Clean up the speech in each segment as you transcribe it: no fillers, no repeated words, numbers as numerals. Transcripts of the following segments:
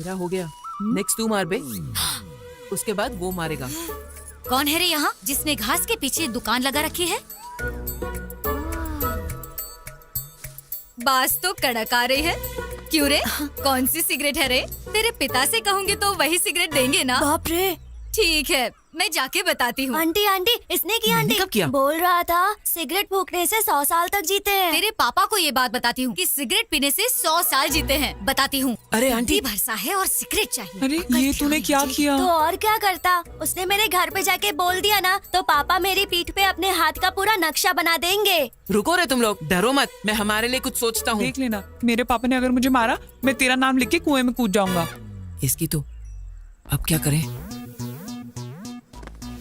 मेरा हो गया। नेक्स्ट तू मार बे, उसके बाद वो मारेगा। कौन है रे यहाँ जिसने घास के पीछे दुकान लगा रखी है? बास तो कड़क आ रही है। क्यों रे, कौन सी सिगरेट है रे? तेरे पिता से कहूँगी तो वही सिगरेट देंगे ना? बाप रे। ठीक है, मैं जाके बताती हूँ। आंटी आंटी, इसने किया आंटी। कब किया? बोल रहा था सिगरेट फूकने से 100 साल तक जीते हैं। तेरे पापा को ये बात बताती हूँ कि सिगरेट पीने से 100 साल जीते हैं। बताती हूँ। अरे आंटी, भरसा है और सिगरेट चाहिए। अरे ये तूने क्या किया? तो और क्या करता, उसने मेरे घर पे जाके बोल दिया ना, तो पापा मेरी पीठ पे अपने हाथ का पूरा नक्शा बना देंगे। रुको रे तुम लोग, डरो मत, मैं हमारे लिए कुछ सोचता हूँ। देख लेना, मेरे पापा ने अगर मुझे मारा, मैं तेरा नाम लिख के कुएं में कूद जाऊंगा। इसकी तो अब क्या करें?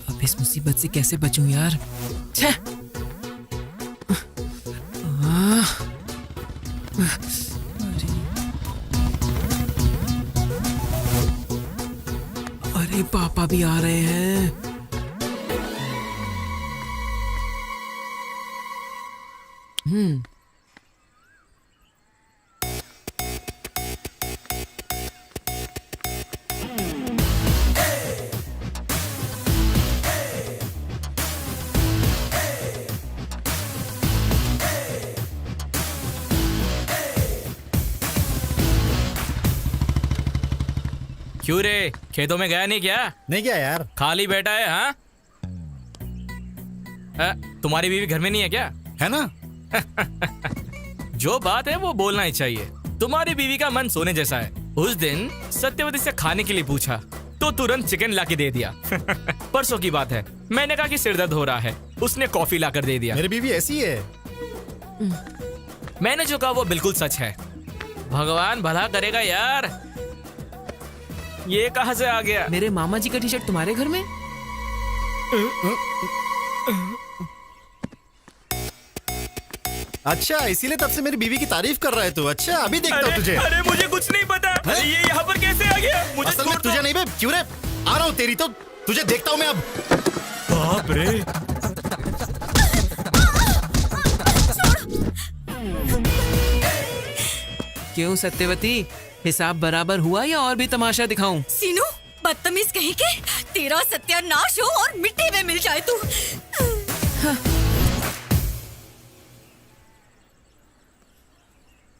अब इस मुसीबत से कैसे बचूं यार? छह! अरे पापा भी आ रहे हैं। क्यों रे, खेतों में गया नहीं क्या? नहीं क्या यार, खाली बैठा है? हाँ, तुम्हारी बीवी घर में नहीं है क्या? है ना। जो बात है वो बोलना ही चाहिए। तुम्हारी बीवी का मन सोने जैसा है। उस दिन सत्यवती से खाने के लिए पूछा तो तुरंत चिकन लाके दे दिया। परसों की बात है, मैंने कहा कि सिर दर्द हो रहा है, उसने कॉफी लाकर दे दिया। मेरी बीवी ऐसी है। मैंने जो कहा वो बिल्कुल सच है। भगवान भला करेगा यार। ये कहाँ से आ गया? मेरे मामा जी का टी शर्ट तुम्हारे घर में? अच्छा, इसीलिए तब से मेरी बीवी की तारीफ कर रहा है तू। अच्छा, अभी देखता हूँ तुझे। अरे मुझे कुछ नहीं पता। अरे ये यहाँ पर कैसे आ गया? मुझे असल में तुझे नहीं बे, क्यों रे? आ रहा हूँ तेरी तो, तुझे देखता हूँ मैं अब। बाप रे। क्यों सत्यवती, हिसाब बराबर हुआ या और भी तमाशा दिखाऊं? सीनू, बदतमीज कहीं के, तेरा सत्यानाश हो और मिट्टी में मिल जाए तू।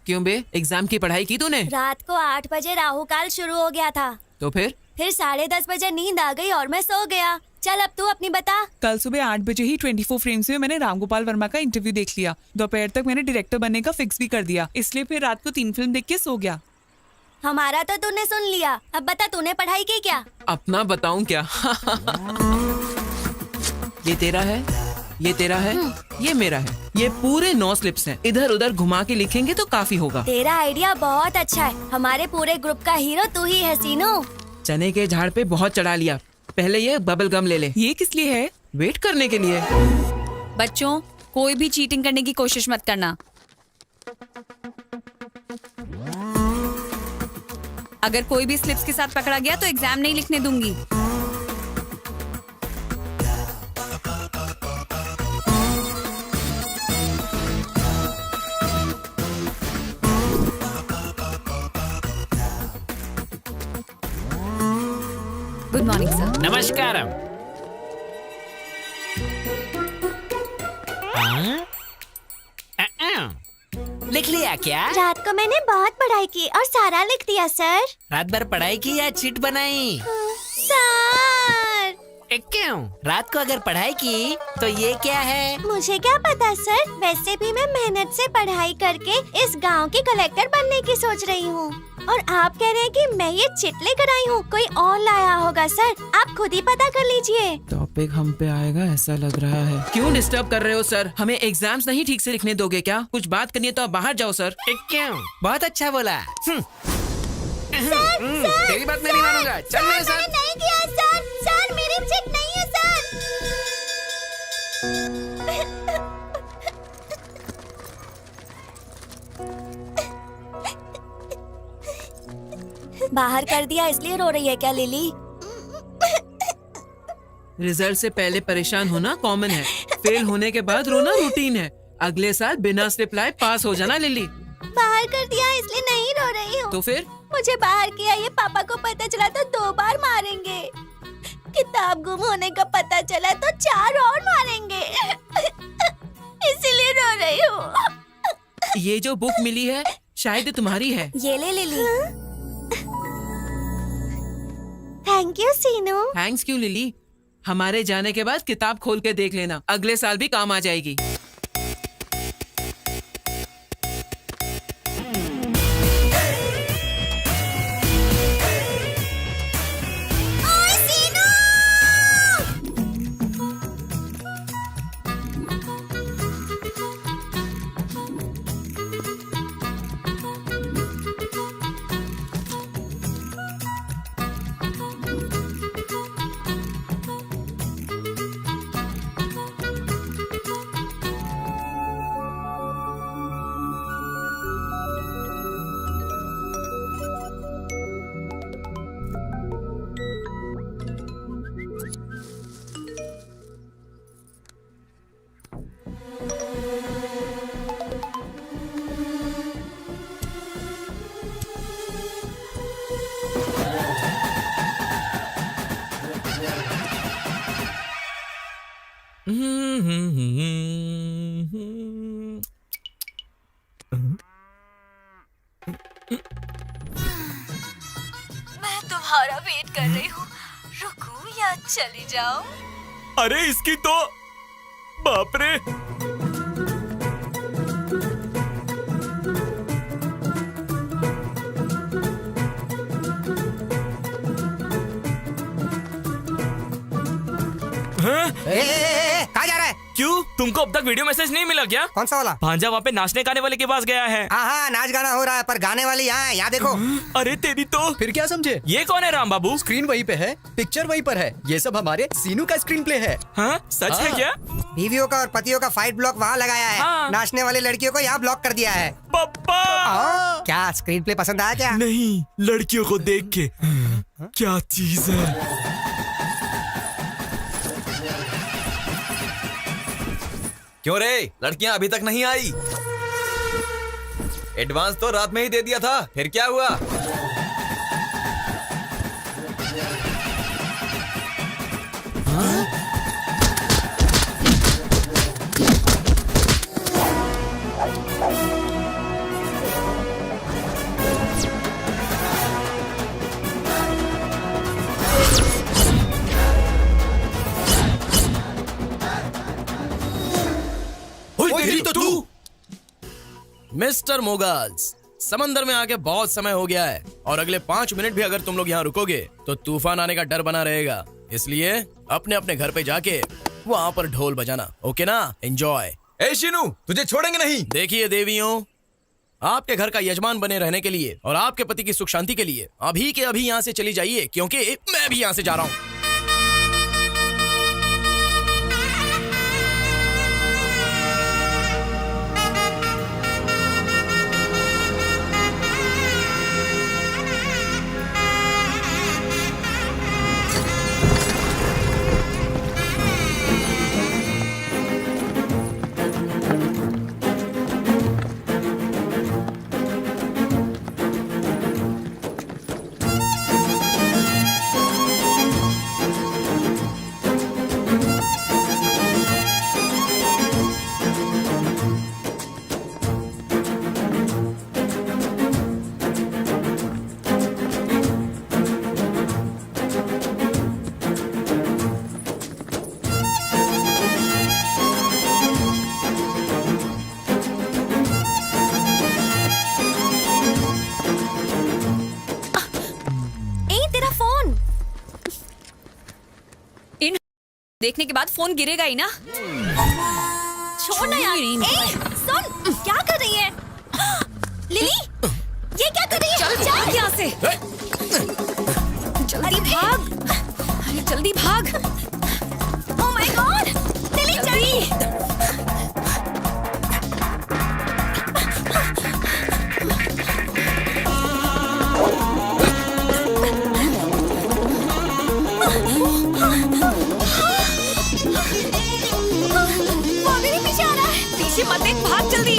क्यों बे, एग्जाम की पढ़ाई की तूने? रात को 8 बजे राहु काल शुरू हो गया था, तो फिर 10:30 बजे नींद आ गई और मैं सो गया। चल अब तू अपनी बता। कल सुबह 8 बजे ही 24 फ्रेम्स में मैंने रामगोपाल वर्मा का इंटरव्यू देख लिया। दोपहर तक मैंने डायरेक्टर बनने का फिक्स भी कर दिया, इसलिए फिर रात को 3 फिल्म देख के सो गया। हमारा तो तूने सुन लिया, अब बता तूने पढ़ाई की क्या? अपना बताऊं क्या? ये तेरा है, ये तेरा है, ये मेरा है। ये पूरे 9 स्लिप्स हैं। इधर उधर घुमा के लिखेंगे तो काफी होगा। तेरा आइडिया बहुत अच्छा है। हमारे पूरे ग्रुप का हीरो तू ही है सीनू। चने के झाड़ पे बहुत चढ़ा लिया। पहले ये बबल गम ले ले। ये किस लिए है? वेट करने के लिए। बच्चों, कोई भी चीटिंग करने की कोशिश मत करना। अगर कोई भी स्लिप्स के साथ पकड़ा गया तो एग्जाम नहीं लिखने दूंगी। Good morning sir. नमस्कारम। लिख लिया क्या? रात को मैंने बहुत पढ़ाई की और सारा लिख दिया सर। रात भर पढ़ाई की या चिट बनाई? सर क्यों? रात को अगर पढ़ाई की तो ये क्या है? मुझे क्या पता सर, वैसे भी मैं मेहनत से पढ़ाई करके इस गांव की कलेक्टर बनने की सोच रही हूँ। और आप कह रहे हैं कि मैं ये चिट लेकर आई हूँ, कोई और लाया होगा सर, आप खुद ही पता कर लीजिए। टॉपिक हम पे आएगा ऐसा लग रहा है। क्यों डिस्टर्ब कर रहे हो सर? हमें एग्जाम्स नहीं ठीक से लिखने दोगे क्या? कुछ बात करनी है तो आप बाहर जाओ सर। क्यों? बहुत अच्छा बोला। तेरी बात मैं नहीं मानूंगा। चल मेरे साथ। नहीं किया सर, सर मेरी चिट नहीं है सर। बाहर कर दिया इसलिए रो रही है क्या लिली? रिजल्ट से पहले परेशान होना कॉमन है, फेल होने के बाद रोना रूटीन है। अगले साल बिना स्लिप लाए पास हो जाना लिली। बाहर कर दिया इसलिए नहीं रो रही हूँ। तो फिर मुझे बाहर किया ये पापा को पता चला तो 2 बार मारेंगे। किताब गुम होने का पता चला तो 4 और मारेंगे। इसीलिए रो रही हूँ। ये जो बुक मिली है शायद तुम्हारी है। ये ले Lily. Thank you Seenu. Thanks क्यों लिली? हमारे जाने के बाद किताब खोल के देख लेना, अगले साल भी काम आ जाएगी। मैं तुम्हारा वेट कर रही हूँ। रुकूं या चली जाऊं? अरे इसकी तो बाप रे। कहाँ जा रहा है? क्यों, तुमको अब तक वीडियो मैसेज नहीं मिला क्या? कौन सा वाला? भांजा वहाँ पे नाचने गाने वाले के पास गया है। हाँ, नाच गाना हो रहा है पर गाने वाली यहाँ है, यहाँ देखो। अरे तेरी तो। फिर क्या समझे? ये कौन है राम बाबू? स्क्रीन वहीं पे है, पिक्चर वहीं पर है। ये सब हमारे सीनू का स्क्रीन प्ले है। हाँ सच है हाँ। क्या? बीवियों का और पतियों का फाइट ब्लॉक वहाँ लगाया है। हाँ। नाचने वाली लड़कियों को यहाँ ब्लॉक कर दिया है। पप्पा क्या स्क्रीन प्ले पसंद आया क्या? नहीं, लड़कियों को देख के क्या चीज है। क्यों रे, लड़कियां अभी तक नहीं आई? एडवांस तो रात में ही दे दिया था, फिर क्या हुआ? तेरी तो तू। मिस्टर मोगल्स, समंदर में आके बहुत समय हो गया है और अगले 5 मिनट भी अगर तुम लोग यहाँ रुकोगे तो तूफान आने का डर बना रहेगा। इसलिए अपने अपने घर पे जाके वहाँ पर ढोल बजाना, ओके ना? एंजॉय। ए शीनू, तुझे छोड़ेंगे नहीं। देखिए देवियों, आपके घर का यजमान बने रहने के लिए और आपके पति की सुख शांति के लिए अभी के अभी यहाँ से चली जाइए, क्योंकि मैं भी यहाँ से जा रहा हूँ। देखने के बाद फोन गिरेगा ही ना। छोड़ ना यार। ए, सुन, क्या कर रही है? लिली, ये क्या कर रही है? चल भाग यहाँ से। जल्दी भाग। अरे जल्दी भाग। ओह माय गॉड, लिली जल्दी। पीछे मत देख, भाग जल्दी।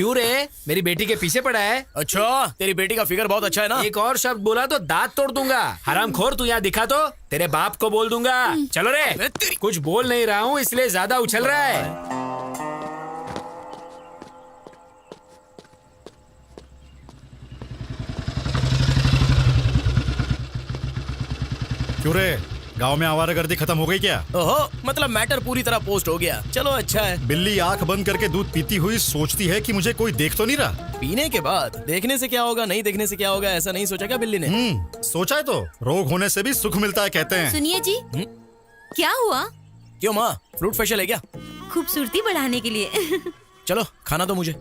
क्यों रे? मेरी बेटी के पीछे पड़ा है। अच्छा, तेरी बेटी का फिगर बहुत अच्छा है ना। एक और शब्द बोला तो दांत तोड़ दूंगा। हरामखोर, तू यहाँ दिखा तो तेरे बाप को बोल दूंगा। चलो रे, कुछ बोल नहीं रहा हूँ इसलिए ज्यादा उछल रहा है। क्यों रे, गांव में आवारागर्दी खत्म हो गई क्या? ओहो, मतलब मैटर पूरी तरह पोस्ट हो गया। चलो अच्छा है। बिल्ली आंख बंद करके दूध पीती हुई सोचती है कि मुझे कोई देख तो नहीं रहा। पीने के बाद देखने से क्या होगा, नहीं देखने से क्या होगा, ऐसा नहीं सोचा क्या बिल्ली ने? सोचा है तो रोग होने से भी सुख मिलता है कहते हैं। सुनिए जी, क्या हुआ? क्यों माँ, फ्रूट फेशियल है क्या? खूबसूरती बढ़ाने के लिए। चलो खाना दो मुझे।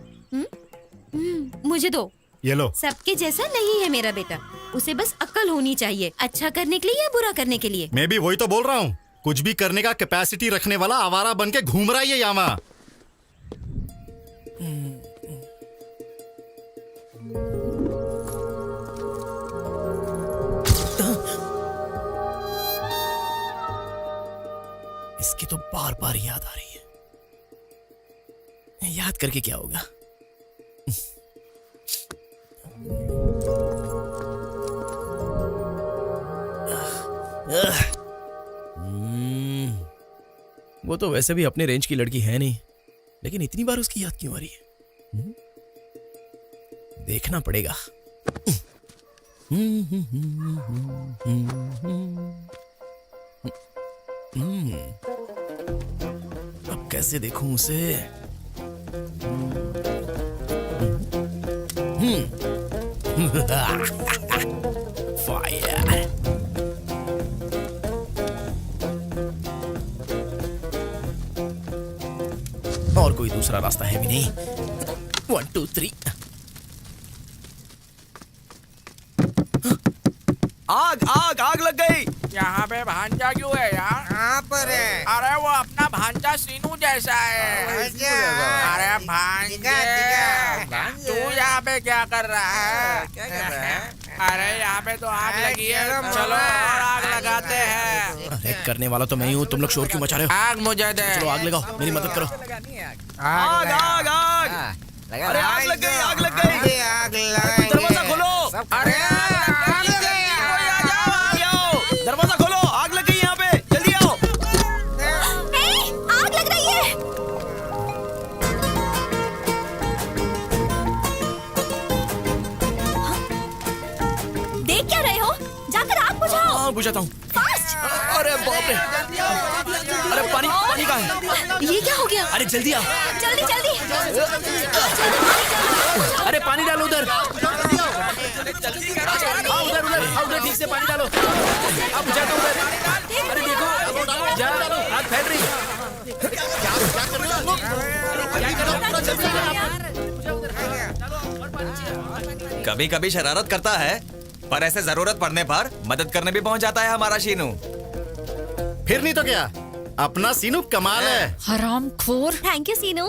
मुझे दो। ये लो। सबके जैसा नहीं है मेरा बेटा, उसे बस अक्ल होनी चाहिए, अच्छा करने के लिए या बुरा करने के लिए। मैं भी वही तो बोल रहा हूँ, कुछ भी करने का कैपेसिटी रखने वाला आवारा बन के घूम रहा है ये यहाँ। इसकी तो बार बार याद आ रही है। याद करके क्या होगा? वो तो वैसे भी अपने रेंज की लड़की है नहीं, लेकिन इतनी बार उसकी याद क्यों आ रही है? देखना पड़ेगा। अब कैसे देखूं उसे? फायर। और कोई दूसरा रास्ता है भी नहीं। 1 2 3। आग आग आग लग गई। यहाँ पे भांजा क्यों है यार? कहाँ पर है? अरे वो अपना भांजा सीनू जैसा है। अरे भांजे, तू यहाँ पे क्या कर रहा है? क्या कर रहा है? अरे यहाँ पे तो आग लगी है, चलो और आग लगाते हैं। अरे करने वाला तो मैं ही हूँ, तुम लोग शोर क्यों मचा रहे हो? आग मुझे दे। चलो आग लगाओ, मेरी मदद करो। आग आग आग। अरे आग लग गई, आग लग गई। आग लग दरवाजा खोलो। अरे दरवाजा खोलो, आग लग गई यहाँ पे, जल्दी आओ। आग लग रही है। देख क्या रहे हो? जाकर आग बुझाओ। हाँ बुझाता हूँ। फास्ट। अरे बाप रे, अरे पानी पानी कहाँ है? ये क्या हो गया? अरे जल्दी आ। जल्दी जल्दी। अरे पानी डालो उधर। उधर उधर उधर ठीक से पानी डालो। अब बुझा दो उधर। अरे देखो, जा हाथ फैल रही। कभी कभी शरारत करता है, पर ऐसे जरूरत पड़ने पर मदद करने भी पहुंच जाता है हमारा शीनू। फिर नहीं तो क्या, अपना सीनू कमाल है। हरामखोर। थैंक यू सीनू।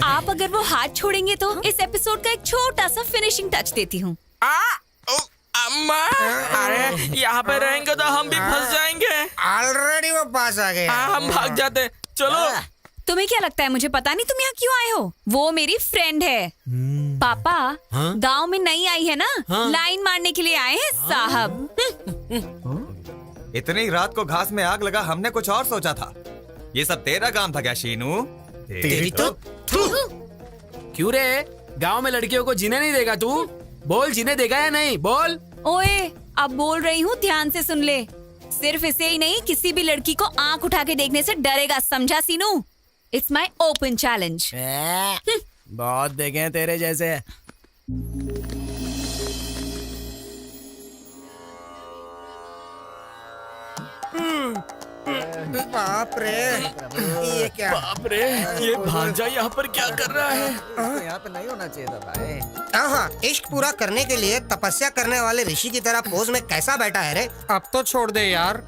आप अगर वो हाथ छोड़ेंगे तो इस एपिसोड का एक छोटा सा फिनिशिंग टच देती हूँ। अम्मा, अरे यहाँ पे रहेंगे तो हम भी फंस जाएंगे। ऑलरेडी वो पास आ गए। हाँ, हम भाग जाते। चलो। तुम्हें क्या लगता है मुझे पता नहीं तुम यहाँ क्यों आए हो? वो मेरी फ्रेंड है। पापा गांव में नई आई है ना, लाइन मारने के लिए आए हैं साहब। इतनी रात को घास में आग लगा, हमने कुछ और सोचा था। ये सब तेरा काम था क्या शीनू? तेरी तो क्यों रे, गांव में लड़कियों को जीने नहीं देगा तू? बोल, जीने देगा या नहीं? बोल। ओए, अब बोल रही हूँ, ध्यान से सुन ले। सिर्फ इसे ही नहीं, किसी भी लड़की को आंख उठा के देखने से डरेगा, समझा Seenu? It's my open challenge. बहुत देखे हैं तेरे जैसे। बाप रे, ये क्या? बाप रे, ये भांजा यहाँ पर क्या कर रहा है? यहाँ पे नहीं होना चाहिए था भाई। हाँ, इश्क पूरा करने के लिए तपस्या करने वाले ऋषि की तरह पोज में कैसा बैठा है रे? अब तो छोड़ दे यार।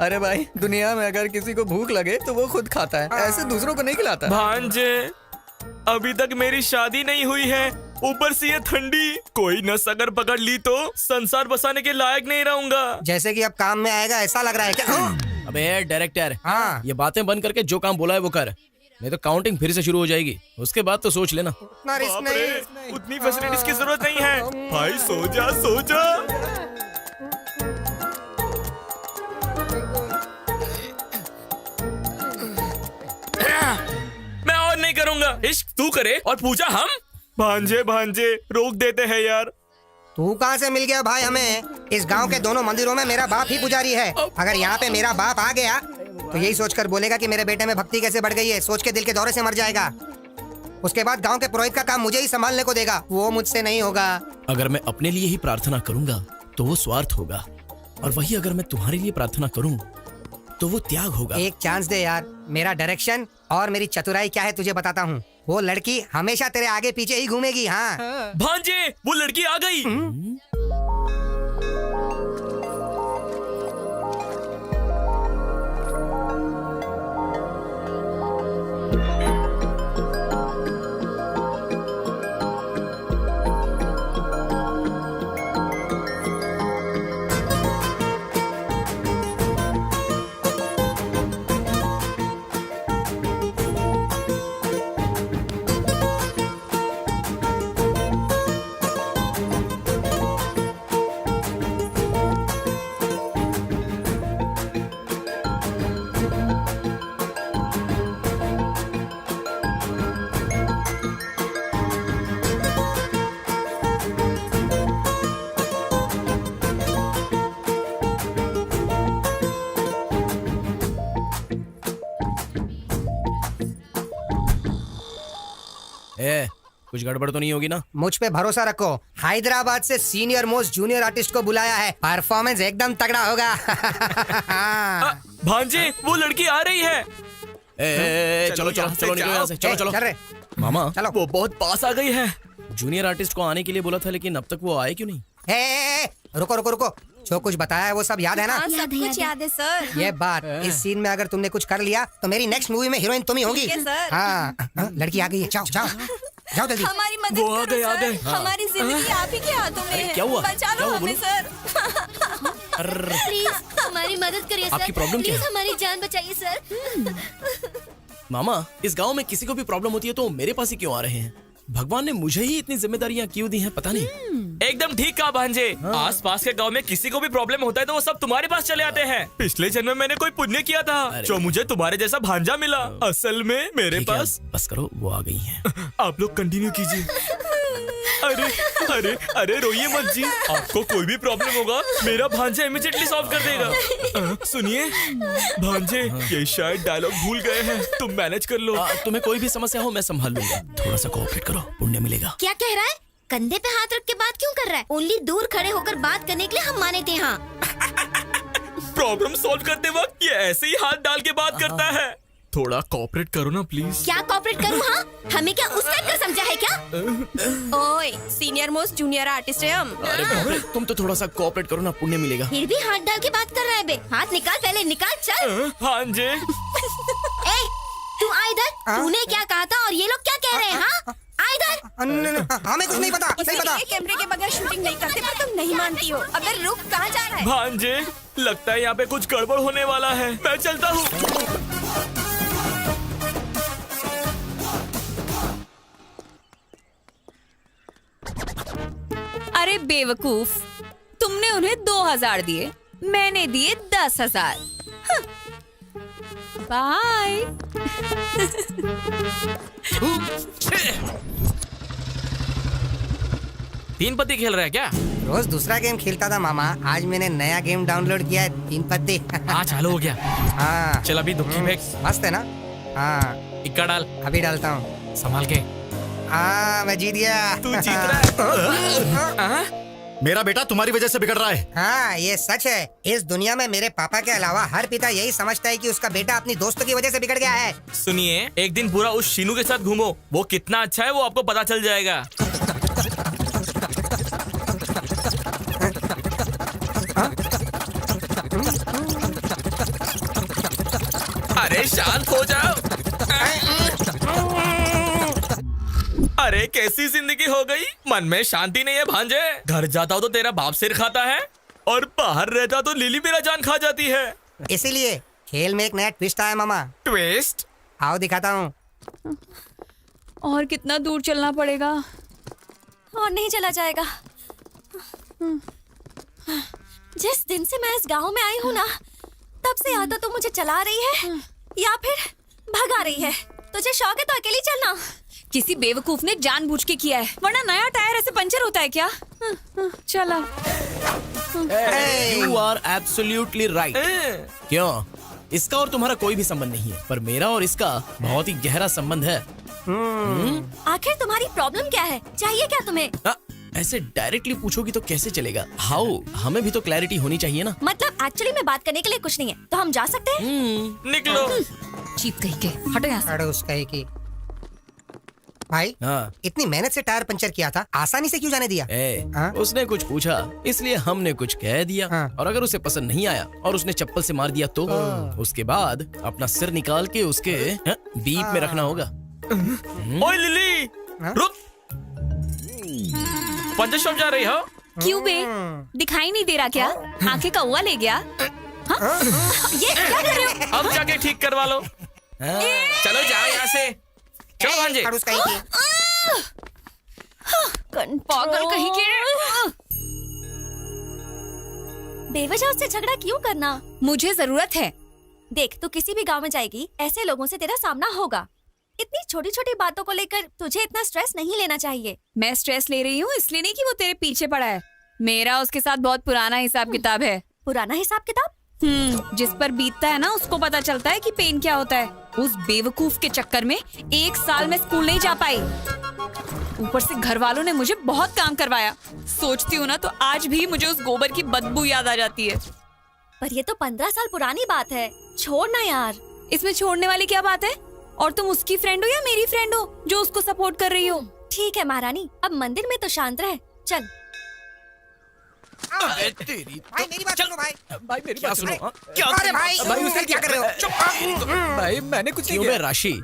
अरे भाई, दुनिया में अगर किसी को भूख लगे तो वो खुद खाता है, ऐसे दूसरों को नहीं खिलाता। भांजे, अभी तक मेरी शादी नहीं हुई है, ऊपर से ये ठंडी। कोई नस अगर पकड़ ली तो संसार बसाने के लायक नहीं रहूंगा। जैसे कि अब काम में आएगा ऐसा लग रहा है क्या? अबे डायरेक्टर, हाँ। ये बातें बंद करके जो काम बोला है वो कर। नहीं तो काउंटिंग फिर से शुरू हो जाएगी। उसके बाद तो सोच लेना। उतना रिस्क नहीं। उतनी फैसिलिटीज की जरूरत नहीं है भाई, सो जा सो जा। मैं और नहीं करूंगा। इश्क तू करे और पूजा हम। भांजे भांजे रोक देते हैं यार। तू कहाँ से मिल गया भाई हमें? इस गांव के दोनों मंदिरों में मेरा बाप ही पुजारी है। अगर यहाँ पे मेरा बाप आ गया तो यही सोचकर बोलेगा कि मेरे बेटे में भक्ति कैसे बढ़ गई है। सोच के दिल के दौरे से मर जाएगा। उसके बाद गांव के पुरोहित का काम मुझे ही संभालने को देगा। वो मुझसे नहीं होगा। अगर मैं अपने लिए ही प्रार्थना करूंगा तो वो स्वार्थ होगा, और वही अगर मैं तुम्हारे लिए प्रार्थना करूं तो वो त्याग होगा। एक चांस दे यार। मेरा डायरेक्शन और मेरी चतुराई क्या है तुझे बताता हूँ। वो लड़की हमेशा तेरे आगे पीछे ही घूमेगी। हाँ भांजे वो लड़की आ गई। कुछ गड़बड़ तो नहीं होगी ना? मुझ पे भरोसा रखो। हैदराबाद से सीनियर मोस्ट जूनियर आर्टिस्ट को बुलाया है। परफॉर्मेंस एकदम तगड़ा होगा। भांजे वो लड़की आ रही है। चलो चलो चलो निकलो यहाँ से। चलो चलो चल रहे मामा, चलो। वो बहुत पास आ गई है। जूनियर आर्टिस्ट को आने के लिए बोला था, लेकिन अब तक वो आए क्यों नहीं? रुको रुको रुको। जो कुछ बताया है वो सब याद है ना? सब कुछ याद है सर। ये बात, इस सीन में अगर तुमने कुछ कर लिया तो मेरी नेक्स्ट मूवी में हीरोइन तुम ही होगी। ठीक है, सर। हाँ लड़की आ गई है। जाओ जाओ जाओ जल्दी। हमारी मदद वो आ करो गए, आ सर। गए। हमारी जिंदगी आप ही के हाथों में है। क्या हुआ? बचा क्या लो हुआ? हमें बोलो। सर। प्लीज हमारी मदद करिए सर। आपकी प्रॉब्लम क्या प्लीज है? हमारी जान बचाइए सर। मामा, इस गांव में किसी को भी प्रॉब्लम होती है तो मेरे पास ही क्यों आ रहे हैं? भगवान ने मुझे ही इतनी जिम्मेदारियां क्यों दी हैं पता नहीं। एकदम ठीक कहा भांजे। आस पास के गांव में किसी को भी प्रॉब्लम होता है तो वो सब तुम्हारे पास चले आते हैं। पिछले जन्म में मैंने कोई पुण्य किया था जो मुझे तुम्हारे जैसा भांजा मिला। असल में मेरे ठीक है, पास। बस करो, वो आ गई हैं। आप लोग कंटिन्यू कीजिए। अरे अरे अरे रोइए मत जी। आपको कोई भी प्रॉब्लम होगा मेरा भांजा इमीडिएटली सॉल्व कर देगा। सुनिए भांजे, ये शायद डायलॉग भूल गए हैं, तुम मैनेज कर लो। तुम्हें कोई भी समस्या हो मैं संभाल लूंगा। थोड़ा सा कोऑपरेट करो, पुण्य मिलेगा। क्या कह रहा है? कंधे पे हाथ रख के बात क्यों कर रहा है? ओनली दूर खड़े होकर बात करने के लिए हम माने थे। हाँ प्रॉब्लम सॉल्व करते वक्त ये ऐसे ही हाथ डाल के बात करता है। थोड़ा कोऑपरेट करो ना प्लीज। क्या कोऑपरेट करूँ? हाँ हमें क्या उस टाइप का समझा है क्या? ओए सीनियर मोस्ट जूनियर आर्टिस्ट है हम। अरे बाप रे, तुम तो थोड़ा सा कोऑपरेट करो ना, पुण्य मिलेगा। फिर भी हाथ डाल के बात कर रहा है बे। हाथ निकाल, पहले निकाल। चल भांजे। ए तू आ इधर। तूने क्या कहा था और ये लोग क्या कह रहे हैं? हाँ आ इधर। हमें कुछ नहीं पता। नहीं पता। कैमरे के बगैर शूटिंग नहीं करते, पर तुम नहीं मानती हो। अबे रुक, कहाँ जा रहा है? भांजे लगता है यहाँ पे कुछ गड़बड़ होने वाला है। मैं चलता हूँ। अरे बेवकूफ, तुमने उन्हें 2000 दिए, मैंने दिए 10,000। बाय। तीन पत्ती खेल रहा है क्या? रोज दूसरा गेम खेलता था मामा। आज मैंने नया गेम डाउनलोड किया है, 3 पत्ते। हाँ चालू हो गया। हाँ चल अभी दुखी फेंक। मस्त है ना? हाँ इक्का डाल। अभी डालता हूँ। संभाल के। हाँ मैं जीत गया। तू जीत रहा है। मेरा बेटा तुम्हारी वजह से बिगड़ रहा है। हाँ ये सच है। इस दुनिया में मेरे पापा के अलावा हर पिता यही समझता है कि उसका बेटा अपनी दोस्तों की वजह से बिगड़ गया है। सुनिए, एक दिन पूरा उस शीनू के साथ घूमो, वो कितना अच्छा है वो आपको पता चल जाएगा। अरे शांत हो जाओ। अरे कैसी जिंदगी हो गई, मन में शांति नहीं है भांजे। घर जाता हूँ तो तेरा बाप सिर खाता है और बाहर रहता तो लिली मेरा जान खा जाती है। इसीलिए खेल में एक नया ट्विस्ट आया मामा। ट्विस्ट? आओ दिखाता हूँ। और कितना दूर चलना पड़ेगा? और नहीं चला जाएगा। जिस दिन से मैं इस गांव में आई हूँ ना, तब से या तो तू मुझे चला रही है या फिर भगा रही है। तुझे शौक है तो अकेली चलना। किसी बेवकूफ ने जानबूझ के किया है, वरना नया टायर ऐसे पंचर होता है क्या? चला। You are absolutely right. क्यों? इसका और तुम्हारा कोई भी संबंध नहीं है, पर मेरा और इसका बहुत ही गहरा संबंध है। आखिर तुम्हारी प्रॉब्लम क्या है? चाहिए क्या तुम्हें? ऐसे डायरेक्टली पूछोगी तो कैसे चलेगा? हाउ? हमें भी तो क्लैरिटी होनी चाहिए ना। मतलब एक्चुअली में बात करने के लिए कुछ नहीं है, तो हम जा सकते हैं? निकलो। चीप कहीं के, हटो यहाँ से। अड़ोस कहीं की। भाई, इतनी मेहनत से टायर पंचर किया था, आसानी से क्यों जाने दिया? उसने कुछ पूछा, इसलिए हमने कुछ कह दिया। और अगर उसे पसंद नहीं आया और उसने चप्पल से मार दिया तो उसके बाद अपना सिर निकाल के उसके बीप में रखना होगा। ओए लिली, रुक। पंचर शॉप जा रही हो? क्यों बे? दिखाई नहीं दे रहा क्या? आंखें कौवा ले गया? ये क्या कर रहे हो? अब जाके ठीक करवा लो। चलो जाओ यहाँ से। चलो भांजे। अड़ोस कहीं की। पागल कहीं के। बेवजह उससे झगड़ा क्यों करना? मुझे जरूरत है। देख, तू किसी भी गांव में जाएगी, ऐसे लोगों से तेरा सामना होगा। इतनी छोटी छोटी बातों को लेकर तुझे इतना स्ट्रेस नहीं लेना चाहिए। मैं स्ट्रेस ले रही हूँ इसलिए नहीं कि वो तेरे पीछे पड़ा है। मेरा उसके साथ बहुत पुराना हिसाब किताब है। पुराना हिसाब किताब? जिस पर बीतता है ना, उसको पता चलता है कि पेन क्या होता है। उस बेवकूफ के चक्कर में 1 साल में स्कूल नहीं जा पाई। ऊपर से घर वालों ने मुझे बहुत काम करवाया। सोचती हूँ ना तो आज भी मुझे उस गोबर की बदबू याद आ जाती है। पर ये तो 15 साल पुरानी बात है, छोड़ ना यार। इसमें छोड़ने वाली क्या बात है? और तुम उसकी फ्रेंड हो या मेरी फ्रेंड हो जो उसको सपोर्ट कर रही हो? ठीक है महारानी, अब मंदिर में तो शांत रहे। चल। भाई मेरी बात सुनो भाई। भाई मेरी क्या बात सुनो? सुनो। क्या? अरे भाई, उसे क्या कर रहे हो? भाई मैंने कुछ नहीं क्यों किया। बे राशि?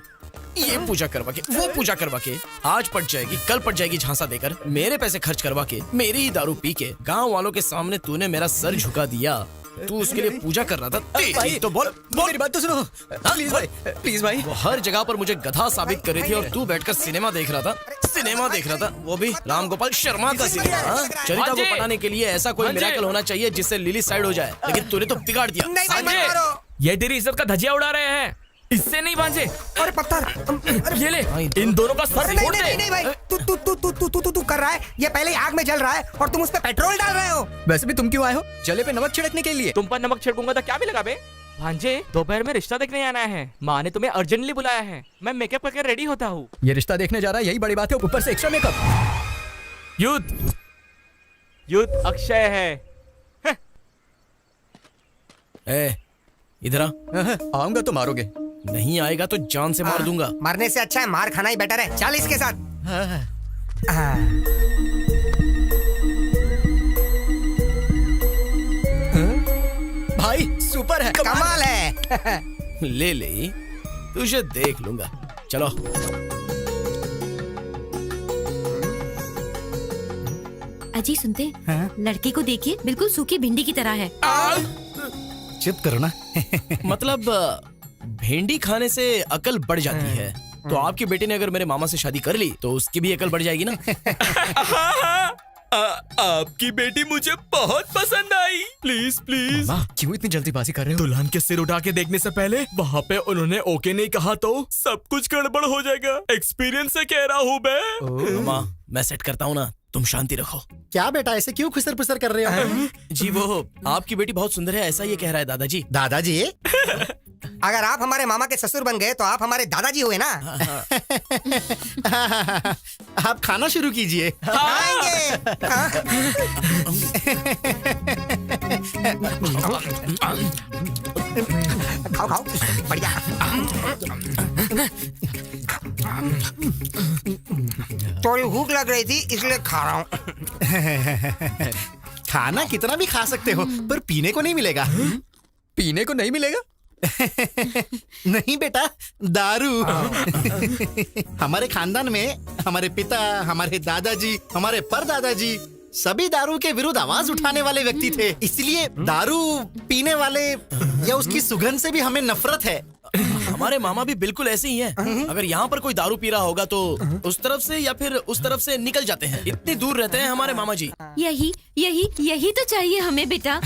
ये पूजा करवा के, वो पूजा करवा के, आज पट जाएगी, कल पट जाएगी झांसा देकर, मेरे पैसे खर्च करवा के, मेरी ही दारू पी के, गांव वालों के सामने तूने मेरा सर झुका दिया। तू उसके लिए पूजा कर रहा था। भाई तो बोल मेरी बात तो सुनो। प्लीज भाई, प्लीज भाई। वो हर जगह पर मुझे गधा साबित कर रही थी और तू बैठकर सिनेमा देख रहा था। सिनेमा देख रहा था, वो भी राम गोपाल शर्मा का सिनेमा। चरिता को पटाने के लिए ऐसा कोई मिरेकल होना चाहिए जिससे लिली साइड हो जाए, लेकिन तूने तो बिगाड़ दिया। ये तेरी इज्जत का धजिया उड़ा रहे हैं, इससे नहीं भांजे। अरे पत्थर। ये ले, इन दोनों का सर फोड़ दे। नहीं भाई, तू कर रहा है। ये पहले ही आग में जल रहा है और तुम उस पे पेट्रोल डाल रहे हो। वैसे भी तुम क्यों आए हो? जले पे नमक छिड़कने के लिए। तुम पर नमक छिड़कूंगा तो क्या मिलेगा बे? भांजे, दोपहर में रिश्ता देखने आना है। माँ ने तुम्हें अर्जेंटली बुलाया है। मैं मेकअप करके रेडी होता हूँ। ये रिश्ता देखने जा रहा है, यही बड़ी बात है। ऊपर से एक्स्ट्रा मेकअप। युद्ध अक्षय है। इधर आ। आऊंगा तो मारोगे। नहीं आएगा तो जान से मार दूंगा। मरने से अच्छा है मार खाना ही बेटर है। चल इसके साथ। भाई सुपर है, कमाल है। ले तुझे देख लूंगा। चलो। अजी सुनते? लड़की को देखिए, बिल्कुल सूखी भिंडी की तरह है। चुप करो ना। मतलब भिंडी खाने से अकल बढ़ जाती है। तो आपकी बेटी ने अगर मेरे मामा से शादी कर ली तो उसकी भी अकल बढ़ जाएगी ना। आपकी बेटी मुझे बहुत पसंद आई। Please please. क्यों इतनी जल्दीबाजी कर रहे हो? दुल्हन के सिर उठा के देखने से पहले वहाँ पे उन्होंने ओके नहीं कहा तो सब कुछ गड़बड़ हो जाएगा। एक्सपीरियंस से कह रहा हूँ मैं। मामा, मैं सेट करता हूँ ना, तुम शांति रखो। क्या बेटा, ऐसे क्यों खुसर पुसर कर रहे हो? जी वो आपकी बेटी बहुत सुंदर है, ऐसा ये कह रहा है दादाजी। दादाजी? अगर आप हमारे मामा के ससुर बन गए तो आप हमारे दादाजी हुए ना। आप खाना शुरू कीजिए। खाओ खाओ, बढ़िया। थोड़ी भूख लग रही थी इसलिए खा रहा हूँ। खाना कितना भी खा सकते हो, पर पीने को नहीं मिलेगा। पीने को नहीं मिलेगा? नहीं बेटा, दारू। हमारे खानदान में हमारे पिता, हमारे दादाजी, हमारे परदादाजी सभी दारू के विरुद्ध आवाज उठाने वाले व्यक्ति थे। इसलिए दारू पीने वाले या उसकी सुगंध से भी हमें नफरत है। हमारे मामा भी बिल्कुल ऐसे ही हैं। अगर यहाँ पर कोई दारू पी रहा होगा तो उस तरफ से या फिर उस तरफ से निकल जाते हैं। इतनी दूर रहते हैं हमारे मामा जी। यही तो चाहिए हमें बेटा।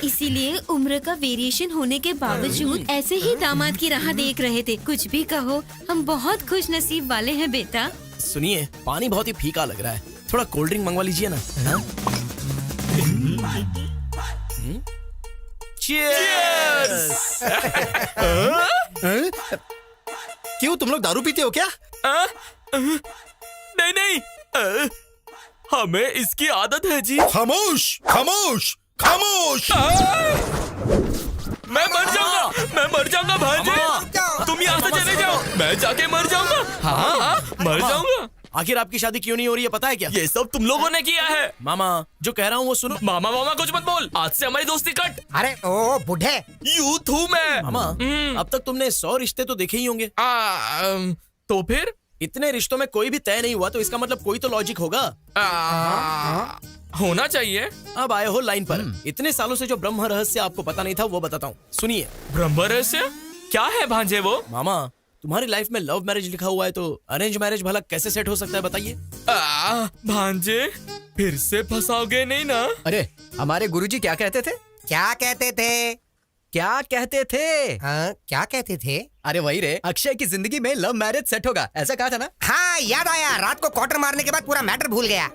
इसीलिए उम्र का वेरिएशन होने के बावजूद ऐसे ही दामाद की राह देख रहे थे। कुछ भी कहो, हम बहुत खुश नसीब वाले हैं बेटा। सुनिए, पानी बहुत ही फीका लग रहा है, थोड़ा कोल्ड ड्रिंक मंगवा लीजिए ना। Cheers! क्यों, तुम लोग दारू पीते हो क्या? नहीं, हमें इसकी आदत है जी। खामोश खामोश खामोश। मैं मर जाऊंगा भांजे। तुम यहाँ से चले जाओ, मैं जाके मर जाऊंगा। हाँ, मर जाऊंगा। आखिर आपकी शादी क्यों नहीं हो रही है पता है क्या? ये सब तुम लोगों ने किया है। मामा, जो कह रहा हूँ वो सुनो। मामा कुछ मत बोल, आज से हमारी दोस्ती कट। अरे ओ बुढ़े, यूथ हूँ मैं। मामा, अब तक तुमने 100 रिश्ते तो देखे ही होंगे। तो फिर इतने रिश्तों में कोई भी तय नहीं हुआ तो इसका मतलब कोई तो लॉजिक होगा। होना चाहिए। अब आए हो लाइन पर। इतने सालों से जो ब्रह्म रहस्य आपको पता नहीं था वो बताता हूँ, सुनिए। ब्रह्म रहस्य क्या है भांजे वो? मामा, तुम्हारी लाइफ में लव मैरिज लिखा हुआ है तो अरेंज मैरिज भला कैसे सेट हो सकता है बताइए? भांजे, फिर से फंसाओगे नहीं ना? अरे हमारे गुरुजी क्या कहते थे? क्या कहते थे? क्या कहते थे? क्या कहते थे? अरे वही रे, अक्षय की जिंदगी में लव मैरिज सेट होगा, ऐसा कहा था ना? हाँ, याद आया। रात को क्वार्टर मारने के बाद पूरा मैटर भूल गया।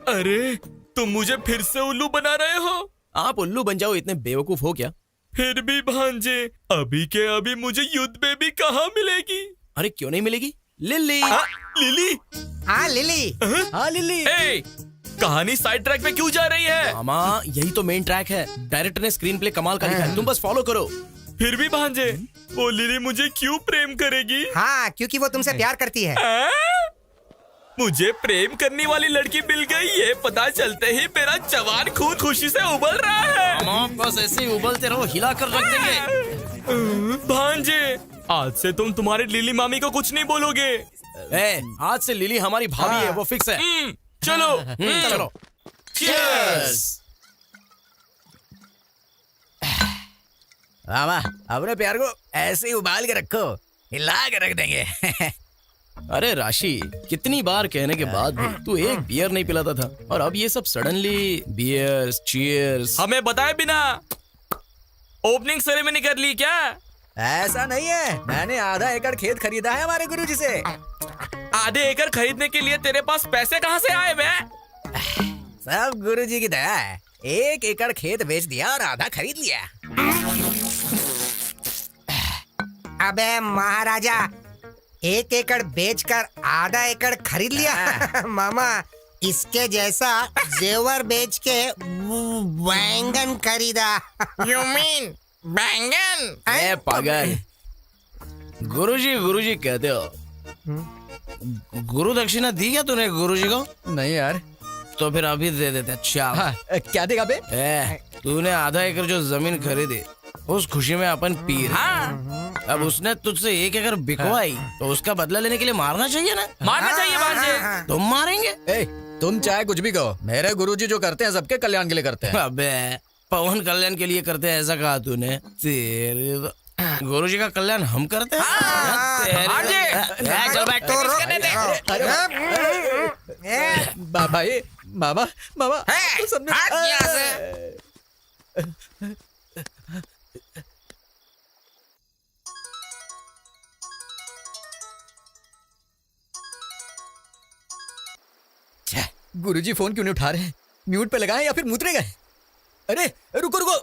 अरे तुम मुझे फिर से उल्लू बना रहे हो। आप उल्लू बन जाओ, इतने बेवकूफ हो क्या? फिर भी भांजे, अभी के अभी मुझे युद्ध बेबी कहाँ मिलेगी? अरे क्यों नहीं मिलेगी? लिली। लिली? हाँ लिली। हाँ लिली। कहानी साइड ट्रैक पे क्यों जा रही है? मामा, यही तो मेन ट्रैक है। डायरेक्टर ने स्क्रीन प्ले कमाल का लिखा है, तुम बस फॉलो करो। फिर भी भांजे, वो लिली मुझे क्यों प्रेम करेगी? हाँ, क्योंकि वो तुमसे प्यार करती है। मुझे प्रेम करने वाली लड़की मिल गई, ये पता चलते ही मेरा जवान खून खुशी से उबल रहा है। मामा, बस ऐसे ही उबलते रहो, हिला कर रख देंगे। भांजे, आज से तुम तुम्हारी लिली मामी को कुछ नहीं बोलोगे। आज से लिली हमारी भाभी है, वो फिक्स है। चलो चलो। Cheers! मामा, अपने प्यार को ऐसे ही उबाल के रखो, हिला के रख देंगे। अरे राशि, कितनी बार कहने के बाद भी तू एक बियर नहीं पिलाता था और अब ये सब सडनली बियर्स, चीयर्स। हमें बताए बिना ओपनिंग सेरेमनी कर ली क्या? ऐसा नहीं है, मैंने आधा एकड़ खेत खरीदा है हमारे गुरुजी से। आधे एकड़ खरीदने के लिए तेरे पास पैसे कहाँ से आए बे? सब गुरुजी की दया है। 1 एकड़ खेत बेच दिया और आधा खरीद लिया। अबे महाराजा, 1 एकड़ बेचकर आधा एकड़ खरीद लिया। मामा, इसके जैसा जेवर बेच के बैंगन खरीदा। You mean बैंगन? ए पागल, गुरुजी कहते हो। गुरु दक्षिणा दी क्या तूने गुरुजी को? नहीं यार। तो फिर अभी दे देते। अच्छा। हाँ, क्या देगा बे? तूने आधा एकड़ जो जमीन खरीदी, उस खुशी में अपन पी रहे। हाँ। अब उसने तुझसे 1 एकड़ बिकवाई तो उसका बदला लेने के लिए मारना चाहिए ना? मारना चाहिए भांजे। तुम मारेंगे? तुम चाहे कुछ भी कहो, मेरे गुरुजी जो करते हैं सबके कल्याण के लिए करते हैं। अबे, पवन कल्याण के लिए करते हैं ऐसा कहा तूने? तेरे गुरुजी का कल्याण हम करते हैं। भाई, मामा गुरुजी फोन क्यों नहीं उठा रहे हैं? म्यूट पे लगाएं या फिर मुतरे गए? अरे रुको।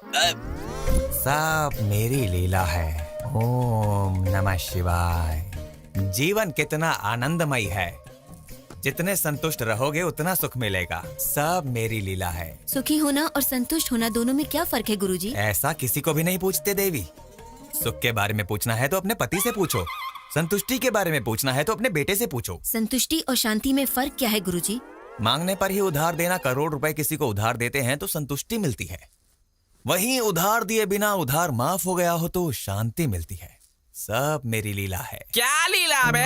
सब मेरी लीला है। ओम नमः शिवाय। जीवन कितना आनंदमय है, जितने संतुष्ट रहोगे उतना सुख मिलेगा। सब मेरी लीला है। सुखी होना और संतुष्ट होना दोनों में क्या फर्क है गुरुजी? ऐसा किसी को भी नहीं पूछते देवी। सुख के बारे में पूछना है तो अपने पति से पूछो, संतुष्टि के बारे में पूछना है तो अपने बेटे से पूछो। संतुष्टि और शांति में फर्क क्या है गुरुजी? मांगने पर ही उधार देना। करोड़ रुपए किसी को उधार देते हैं तो संतुष्टि मिलती है, वहीं उधार दिए बिना उधार माफ हो गया हो तो शांति मिलती है। सब मेरी लीला है। क्या लीला बे?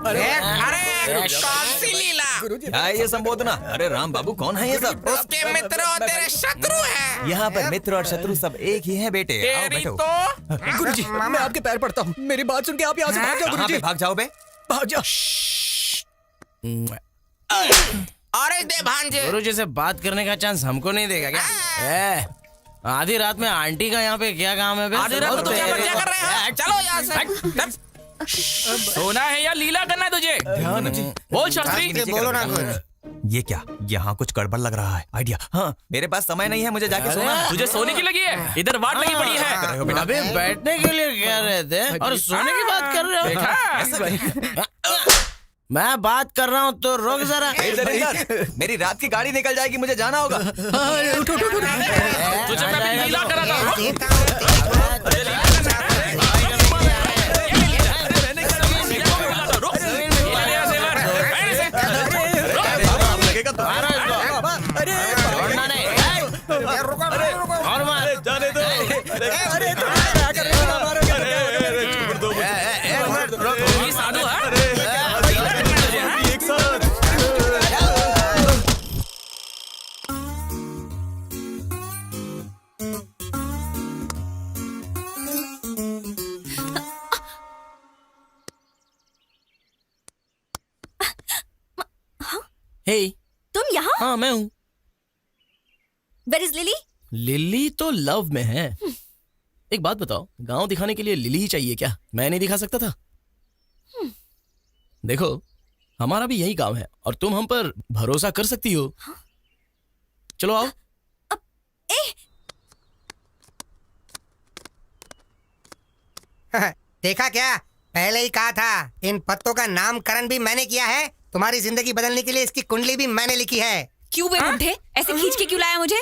अरे कौन सी लीला? क्या है ये संबोधना? अरे राम बाबू, कौन है ये सब? उसके मित्र और तेरे शत्रु हैं। यहाँ पर मित्र और शत्रु सब एक ही हैं बेटे। आओ तेरी बैठो। तो गुरुजी, मैं आपके पैर पड़ता हूँ, मेरी बात सुन के आप यहाँ से भाग जाओ कहाँ गुरुजी। पे भाग जाओ बे? भाग जाओ। अरे दे भांजे। गुरुजी से बात करने का चांस हमको नहीं देगा क्या? आधी रात में आंटी का यहाँ पे क्या काम है बे? आधी रात को तो क्या बच्चा कर रहे हैं? चलो यहाँ से। सोना है या लीला करना है तुझे? ध्यान बोल शास्त्री। बोलो ना कुछ। ये क्या? यहाँ कुछ गड़बड़ लग रहा है। आइडिया। हाँ, मेरे पास समय नहीं है, मुझे जाके सोना है। तुझे सोने की लगी है? इधर वाट लगी पड़ी है। अबे बैठने के लिए कह रहे थे और सोने की बात कर रहे हो? मैं बात कर रहा हूँ तो रुक जरा। मेरी रात की गाड़ी निकल जाएगी, मुझे जाना होगा। तुझे मैं भी लीला करा था। और मार। जाने दो। ये साधु है? एक साथ। हे, तुम यहाँ? हाँ मैं हूँ। Where is lily? लिली तो लव में है। एक बात बताओ, गांव दिखाने के लिए लिली ही चाहिए क्या? मैं नहीं दिखा सकता था? देखो, हमारा भी यही गांव है और तुम हम पर भरोसा कर सकती हो। चलो आओ। देखा क्या? पहले ही कहा था, इन पत्तों का नामकरण भी मैंने किया है। तुम्हारी जिंदगी बदलने के लिए इसकी कुंडली भी मैंने लिखी है। क्यों बे बुड्ढे, ऐसे खींच के क्यों लाया मुझे?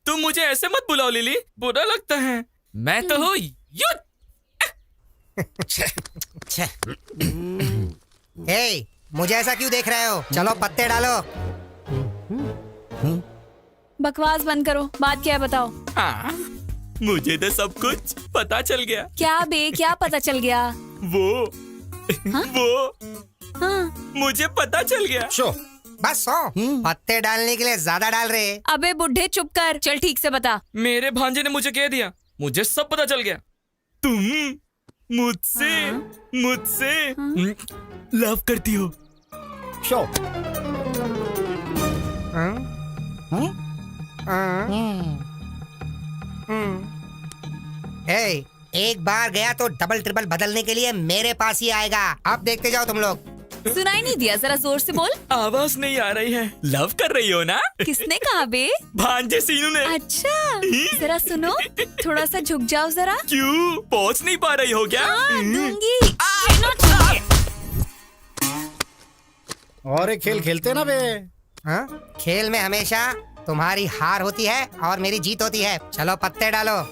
तुम मुझे ऐसे मत बुलाओ लिली, बुरा लगता है। मैं तो हूँ युद्ध। हे, मुझे ऐसा क्यों देख रहे हो? चलो पत्ते डालो। बकवास बंद करो, बात क्या है बताओ। हाँ, मुझे तो सब कुछ पता चल गया। क्या बे, क्या पता चल गया? वो हाँ? मुझे पता चल गया। शो बस पत्ते डालने के लिए ज्यादा डाल रहे। अबे बुड्ढे चुप कर, चल ठीक से बता। मेरे भांजे ने मुझे कह दिया, मुझे सब पता चल गया। तुम मुझसे लव करती हो। शो हे, एक बार गया तो डबल ट्रिपल बदलने के लिए मेरे पास ही आएगा। अब देखते जाओ तुम लोग। सुनाई नहीं दिया, जरा जोर से बोल। आवाज नहीं आ रही है। लव कर रही हो ना? किसने कहा बे? भांजे सीनू ने। अच्छा, जरा सुनो, थोड़ा सा झुक जाओ जरा। क्यों, पहुंच नहीं पा रही हो क्या? दूंगी। और एक खेल खेलते ना बे। हाँ? खेल में हमेशा तुम्हारी हार होती है और मेरी जीत होती है। चलो पत्ते डालो।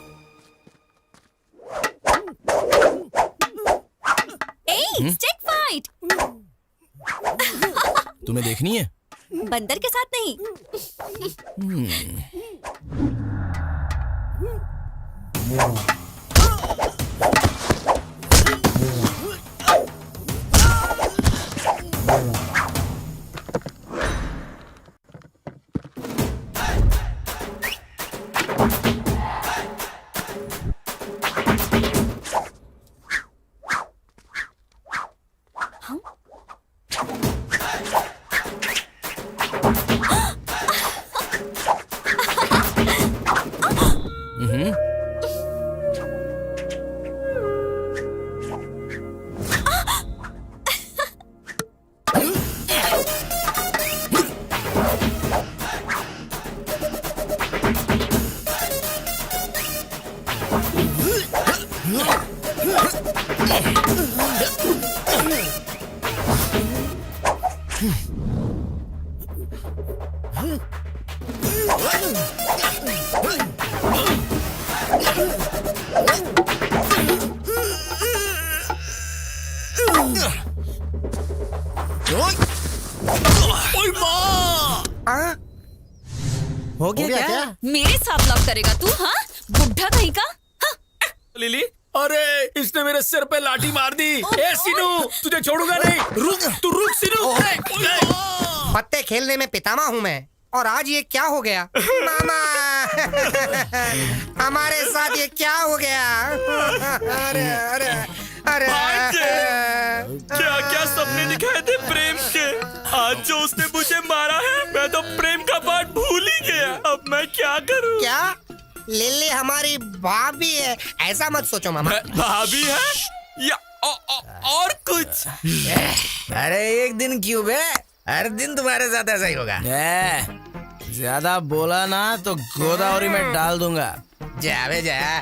Stick fight. तुम्हें देखनी है? बंदर के साथ नहीं। हो गया क्या? मेरे साथ लव करेगा तू? हाँ, बुढ़ा कहीं का। लिली, अरे इसने मेरे सिर पे लाठी मार दी। ए सीनू, तुझे छोड़ूंगा नहीं। रुक, तू रुक सीनू। पत्ते खेलने में पितामह हूँ मैं, और आज ये क्या हो गया? मामा हमारे साथ ये क्या हो गया? अरे अरे अरे क्या क्या सपने दिखाए थे प्रेम के। आज जो उसने मुझे मारा है, मैं तो प्रेम का पाठ भूल ही गया। अब मैं क्या करूं? क्या लिल्ली हमारी भाभी है? ऐसा मत सोचो मामा। भाभी है या और कुछ? अरे एक दिन क्यों बे, हर दिन तुम्हारे साथ ऐसा ही होगा। ज्यादा बोला ना तो गोदावरी में डाल दूंगा। जा बे जा,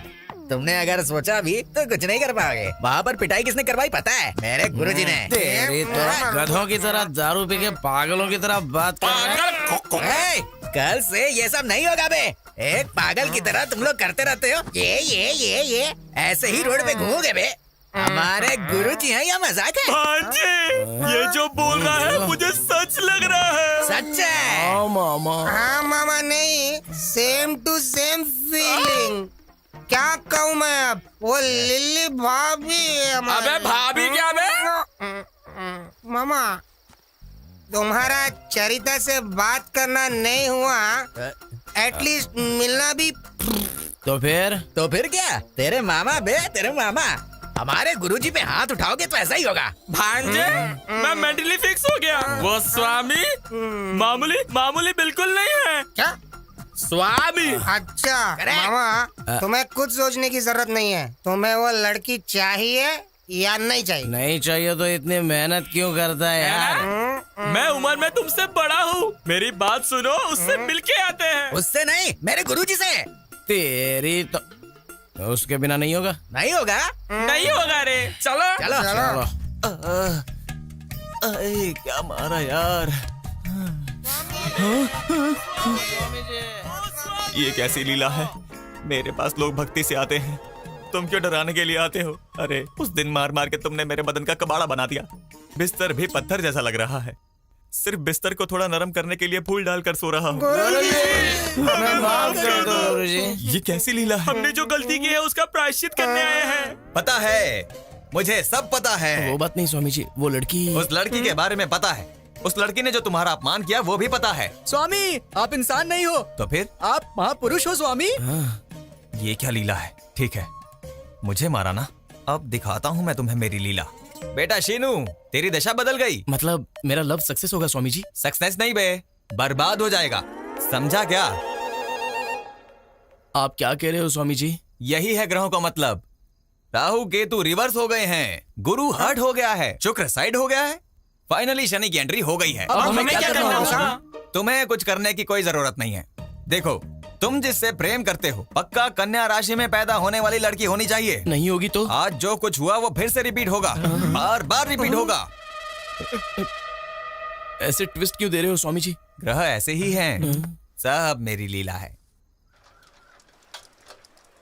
तुमने अगर सोचा भी तो कुछ नहीं कर पाओगे। वहाँ पर पिटाई किसने करवाई पता है? मेरे गुरुजी ने। तेरी तो गधों की तरह दारू पी के पागलों की तरह बात कर रहे हैं। कल से ये सब नहीं होगा बे। एक पागल की तरह तुम लोग करते रहते हो ये ऐसे ही रोड पे घूमोगे बे। हमारे गुरुजी हैं या मजाक है? ये जो बोल रहा है मुझे सच लग रहा है। सच है मामा। हाँ मामा, नहीं सेम टू सेम फीलिंग। क्या कहूँ मैं अब? वो लिल्ली भाभी है हमारी। अबे भाभी क्या बे? मामा, तुम्हारा चरिता से बात करना नहीं हुआ, एटलीस्ट मिलना भी। तो फिर क्या? तेरे मामा बे, तेरे मामा। हमारे गुरुजी पे हाथ उठाओगे तो ऐसा ही होगा। भांजे, मैं मेंटली फिक्स हो गया। वो स्वामी मामूली बिल्कुल नहीं है। क्या स्वामी? अच्छा मामा, तुम्हें कुछ सोचने की जरूरत नहीं है। तुम्हें वो लड़की चाहिए या नहीं चाहिए? नहीं चाहिए तो इतनी मेहनत क्यों करता है यार? मैं उम्र में तुमसे बड़ा हूँ, मेरी बात सुनो। उससे मिलके आते हैं। उससे नहीं, मेरे गुरुजी से। तेरी तो उसके बिना नहीं होगा। नहीं होगा रे। चलो चलो चलो। क्या मारा यार? ये कैसी लीला है? मेरे पास लोग भक्ति से आते हैं, तुम क्यों डराने के लिए आते हो? अरे उस दिन मार मार के तुमने मेरे बदन का कबाड़ा बना दिया। बिस्तर भी पत्थर जैसा लग रहा है। सिर्फ बिस्तर को थोड़ा नरम करने के लिए फूल डालकर सो रहा हूँ। ये कैसी लीला है? हमने जो गलती की है उसका प्रायश्चित करने आए हैं। पता है, मुझे सब पता है। वो बात नहीं स्वामी जी, वो लड़की। उस लड़की के बारे में पता है। उस लड़की ने जो तुम्हारा अपमान किया वो भी पता है। स्वामी, आप इंसान नहीं हो तो फिर आप महापुरुष हो स्वामी। ये क्या लीला है? ठीक है, मुझे मारा ना, अब दिखाता हूँ मैं तुम्हें मेरी लीला। बेटा शीनू, तेरी दशा बदल गई। मतलब मेरा लव सक्सेस होगा स्वामी जी? सक्सेस नहीं बे, बर्बाद हो जाएगा, समझा क्या? आप क्या कह रहे हो स्वामी जी? यही है ग्रहों का मतलब। राहु केतु रिवर्स हो गए हैं, गुरु हर्ट हो गया है, शुक्र साइड हो गया है, फाइनली शनि की एंट्री हो गई है। अब हमें क्या करना होगा? तुम्हें कुछ करने की कोई जरूरत नहीं है। देखो, तुम जिससे प्रेम करते हो पक्का कन्या राशि में पैदा होने वाली लड़की होनी चाहिए। नहीं होगी तो? आज जो कुछ हुआ वो फिर से रिपीट होगा, बार बार रिपीट होगा। ऐसे ट्विस्ट क्यों दे रहे हो स्वामी जी? ग्रह ऐसे ही हैं, सब मेरी लीला है।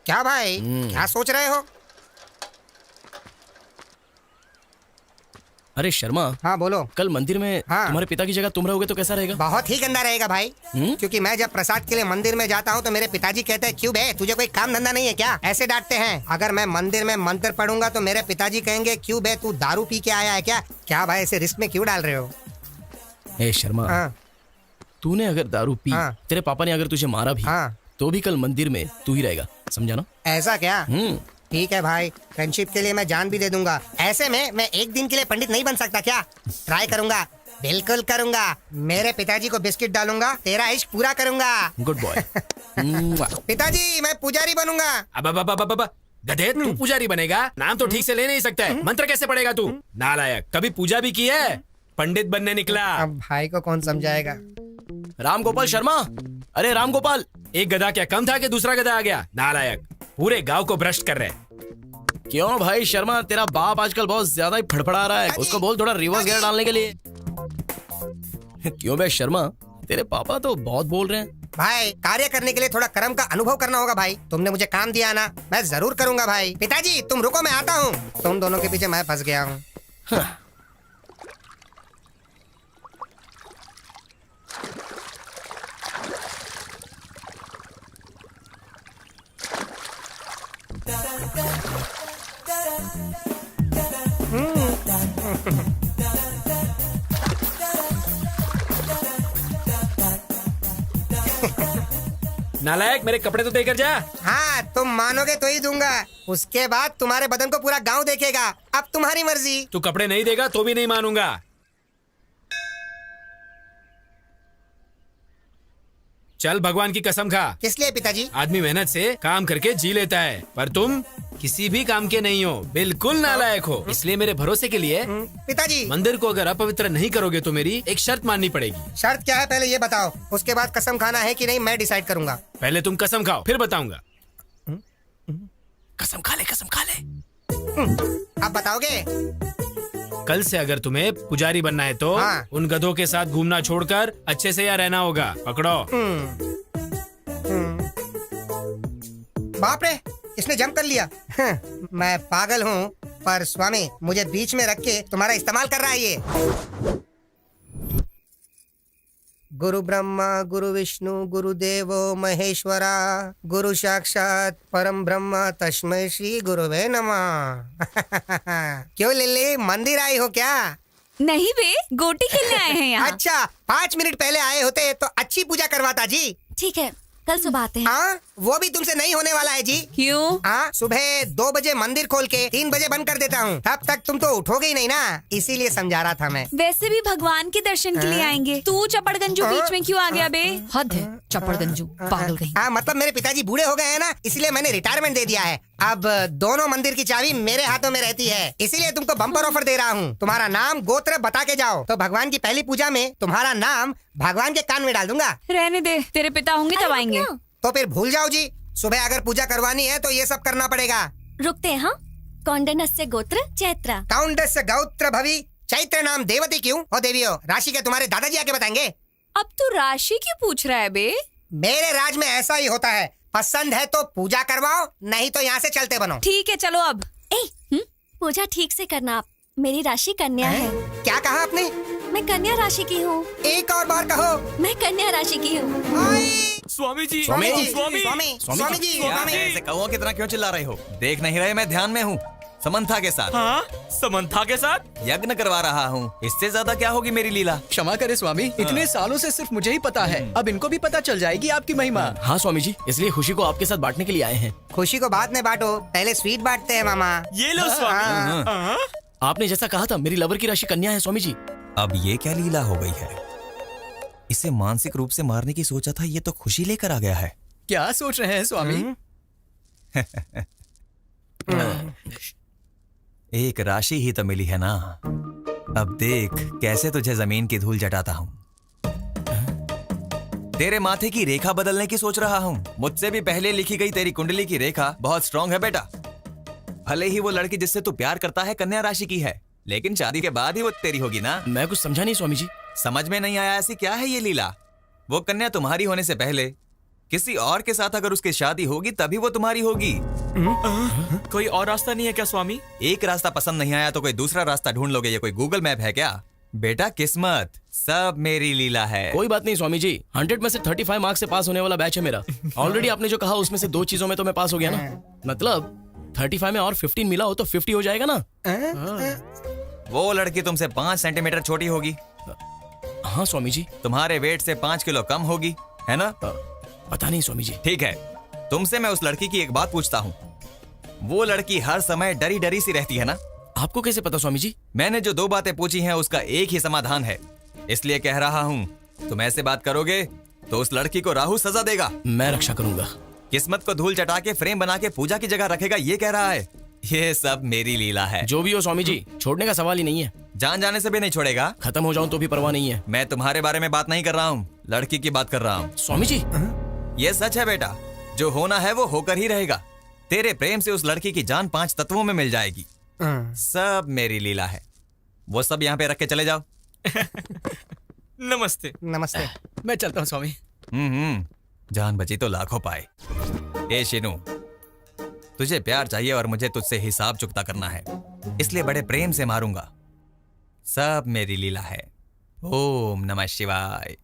क्या भाई, क्या सोच रहे हो? अरे शर्मा। हाँ बोलो। कल मंदिर में तुम्हारे पिता की जगह तुम रहोगे तो कैसा रहेगा? बहुत ही गंदा रहेगा भाई। क्योंकि मैं जब प्रसाद के लिए मंदिर में जाता हूँ तो मेरे पिताजी कहते हैं, क्यों बे, तुझे कोई काम धंधा नहीं है क्या? ऐसे डांटते हैं। अगर मैं मंदिर में मंत्र पढ़ूंगा तो मेरे पिताजी कहेंगे, क्यों बे, तू दारू पी के आया है क्या? क्या भाई, ऐसे रिस्क में क्यों डाल रहे हो? ए शर्मा, तूने अगर दारू पी, तेरे पापा ने अगर तुझे मारा भी, तो भी कल मंदिर में तू ही रहेगा, समझा ना? ऐसा क्या? ठीक है भाई, फ्रेंडशिप के लिए मैं जान भी दे दूंगा। ऐसे में मैं एक दिन के लिए पंडित नहीं बन सकता क्या? ट्राई करूंगा, बिल्कुल करूंगा। मेरे पिताजी को बिस्किट डालूंगा, तेरा इश्क पूरा करूंगा। Good boy. पिताजी, मैं पुजारी बनूंगा। अब गधे, तू पुजारी बनेगा? नाम तो ठीक से ले नहीं सकता है, मंत्र कैसे पढ़ेगा तू? नालायक, कभी पूजा भी की है? पंडित बनने निकला। अब भाई को कौन समझाएगा? राम गोपाल शर्मा, अरे राम गोपाल, एक गधा क्या कम था कि दूसरा गधा आ गया? नालायक, पूरे गांव को भ्रष्ट कर रहे। क्यों भाई शर्मा, तेरा बाप आजकल बहुत ज्यादा ही फड़फड़ा रहा है, उसको बोल थोड़ा रिवर्स गियर डालने के लिए। क्यों बे शर्मा, तेरे पापा तो बहुत बोल रहे हैं। भाई, कार्य करने के लिए थोड़ा कर्म का अनुभव करना होगा भाई। तुमने मुझे काम दिया ना, मैं जरूर करूंगा भाई। पिताजी तुम रुको, मैं आता हूँ। तुम दोनों के पीछे मैं फंस गया हूँ। नालायक, मेरे कपड़े तो देकर जा। हाँ, तुम मानोगे तो ही दूंगा। उसके बाद तुम्हारे बदन को पूरा गांव देखेगा। अब तुम्हारी मर्जी। तू कपड़े नहीं देगा तो भी नहीं मानूंगा। चल, भगवान की कसम खा। किस लिए पिताजी? आदमी मेहनत से काम करके जी लेता है, पर तुम किसी भी काम के नहीं हो, बिल्कुल नालायक हो। इसलिए मेरे भरोसे के लिए पिताजी, मंदिर को अगर अपवित्र नहीं करोगे तो मेरी एक शर्त माननी पड़ेगी। शर्त क्या है पहले ये बताओ, उसके बाद कसम खाना है कि नहीं मैं डिसाइड करूंगा। पहले तुम कसम खाओ, फिर बताऊंगा। कसम खा ले, कसम खा ले। अब बताओगे? कल से अगर तुम्हें पुजारी बनना है तो हाँ। उन गधों के साथ घूमना छोड़कर अच्छे से यहाँ रहना होगा। पकड़ो। बाप रे, इसने जंप कर लिया। मैं पागल हूँ, पर स्वामी मुझे बीच में रख के तुम्हारा इस्तेमाल कर रहा है ये। गुरु ब्रह्मा गुरु विष्णु गुरु देवो महेश्वरा गुरु साक्षात परम ब्रह्म तस्मै श्री गुरुवे नमः। क्यों लिल्ली, मंदिर आई हो क्या? नहीं बे, गोटी खेलने आए हैं यहाँ। अच्छा, 5 मिनट पहले आए होते तो अच्छी पूजा करवाता जी। ठीक है, कल सुबह आते हैं। हाँ, वो भी तुमसे नहीं होने वाला है जी। क्यों? हाँ, सुबह 2 बजे मंदिर खोल के 3 बजे बंद कर देता हूँ। तब तक तुम तो उठोगे ही नहीं ना, इसीलिए समझा रहा था मैं। वैसे भी भगवान के दर्शन के लिए आएंगे। तू चपड़गंजू बीच में क्यों आ गया बे? हद है, चपड़गंजू पागल कहीं। हाँ, मतलब मेरे पिताजी बूढ़े हो गए हैं ना, इसलिए मैंने रिटायरमेंट दे दिया है। अब दोनों मंदिर की चाबी मेरे हाथों में रहती है, इसीलिए तुमको बम्पर ऑफर दे रहा हूँ। तुम्हारा नाम गोत्र बता के जाओ तो भगवान की पहली पूजा में तुम्हारा नाम भगवान के कान में डाल दूंगा। रहने दे, तेरे पिता होंगे तब आएंगे। तो फिर भूल जाओ जी, सुबह अगर पूजा करवानी है तो ये सब करना पड़ेगा। रुकते हैं। हाँ, कौंडन्यस्य गोत्र चैत्र। कौंडन्यस्य गोत्र भवि चैत्र नाम देवती क्यों हो देवियो? राशि के तुम्हारे दादाजी आके बताएंगे। अब तू राशि क्यों पूछ रहा है बे? मेरे राज में ऐसा ही होता है, पसंद है तो पूजा करवाओ, नहीं तो यहाँ से चलते बनो। ठीक है, चलो अब। पूजा ठीक से करना। आप, मेरी राशि कन्या है। क्या कहा आपने? मैं कन्या राशि की हूँ। एक और बार कहो। मैं कन्या राशि की हूँ। स्वामी जी, स्वामी जी, स्वामी, स्वामी, स्वामी जी, स्वामी। ऐसे कौओं की तरह क्यों चिल्ला रहे हो? देख नहीं रहे मैं ध्यान में हूँ, समंथा के साथ। हाँ, समंथा के साथ यज्ञ करवा रहा हूँ। इससे ज्यादा क्या होगी मेरी लीला? क्षमा करे स्वामी, इतने सालों से सिर्फ मुझे ही पता है, अब इनको भी पता चल जाएगी आपकी महिमा। हाँ स्वामी जी, इसलिए खुशी को आपके साथ बांटने के लिए आए हैं। खुशी को बाद में बांटो, पहले स्वीट बांटते हैं मामा। ये लो स्वामी। आपने जैसा कहा था, मेरी लवर की राशि कन्या है स्वामी जी। अब ये क्या लीला हो गई है? इसे मानसिक रूप से मारने की सोचा था, ये तो खुशी लेकर आ गया है। क्या सोच रहे हैं स्वामी? एक राशि ही तो मिली है ना, अब देख कैसे तुझे जमीन की धूल चटाता हूँ। तेरे माथे की रेखा बदलने की सोच रहा हूँ। मुझसे भी पहले लिखी गई तेरी कुंडली की रेखा बहुत स्ट्रांग है बेटा। भले ही वो लड़की जिससे तू प्यार करता है कन्या राशि की है, लेकिन शादी के बाद ही वो तेरी होगी ना। मैं कुछ समझा नहीं स्वामी जी। समझ में नहीं आया? ऐसी क्या है ये लीला? वो कन्या तुम्हारी होने से पहले किसी और के साथ अगर उसकी शादी होगी तभी वो तुम्हारी होगी। कोई और रास्ता नहीं है क्या स्वामी? एक रास्ता पसंद नहीं आया तो कोई दूसरा रास्ता ढूंढ लोगे, ये कोई गूगल मैप है क्या? बेटा किस्मत, सब मेरी लीला है। कोई बात नहीं स्वामी जी, 100 में से 35 मार्क्स से पास होने वाला बैच है मेरा। ऑलरेडी आपने जो कहा उसमें से 2 चीजों में तो मैं पास हो गया ना। मतलब 35 में और 15 मिला हो तो 50 हो जाएगा ना। वो लड़की तुमसे 5 सेंटीमीटर छोटी होगी। हाँ स्वामी जी। तुम्हारे वेट से 5 किलो कम होगी, है ना? पता नहीं स्वामी जी। ठीक है, तुमसे मैं उस लड़की की एक बात पूछता हूँ। वो लड़की हर समय डरी डरी सी रहती है ना? आपको कैसे पता स्वामी जी? मैंने जो 2 बातें पूछी हैं उसका एक ही समाधान है, इसलिए कह रहा हूँ। तुम ऐसे बात करोगे तो उस लड़की को राहु सजा देगा। मैं रक्षा करूंगा। किस्मत को धूल चटा के फ्रेम बना के पूजा की जगह रखेगा, ये कह रहा है। ये सब मेरी लीला है। जो भी हो स्वामी जी, छोड़ने का सवाल ही नहीं है। जान जाने से भी नहीं छोड़ेगा? खत्म हो जाऊं तो भी परवाह नहीं है। मैं तुम्हारे बारे में बात नहीं कर रहा हूँ, लड़की की बात कर रहा हूँ। स्वामी जी, ये सच है बेटा, जो होना है वो होकर ही रहेगा। तेरे प्रेम से उस लड़की की जान 5 तत्वों में मिल जाएगी। सब मेरी लीला है। वो सब यहाँ पे रख के चले जाओ। नमस्ते। नमस्ते। मैं चलता हूँ स्वामी। जान बची तो लाखों पाए। ए शिनू, तुझे प्यार चाहिए और मुझे तुझसे हिसाब चुकता करना है, इसलिए बड़े प्रेम से मारूंगा। सब मेरी लीला है। ओम नमः शिवाय।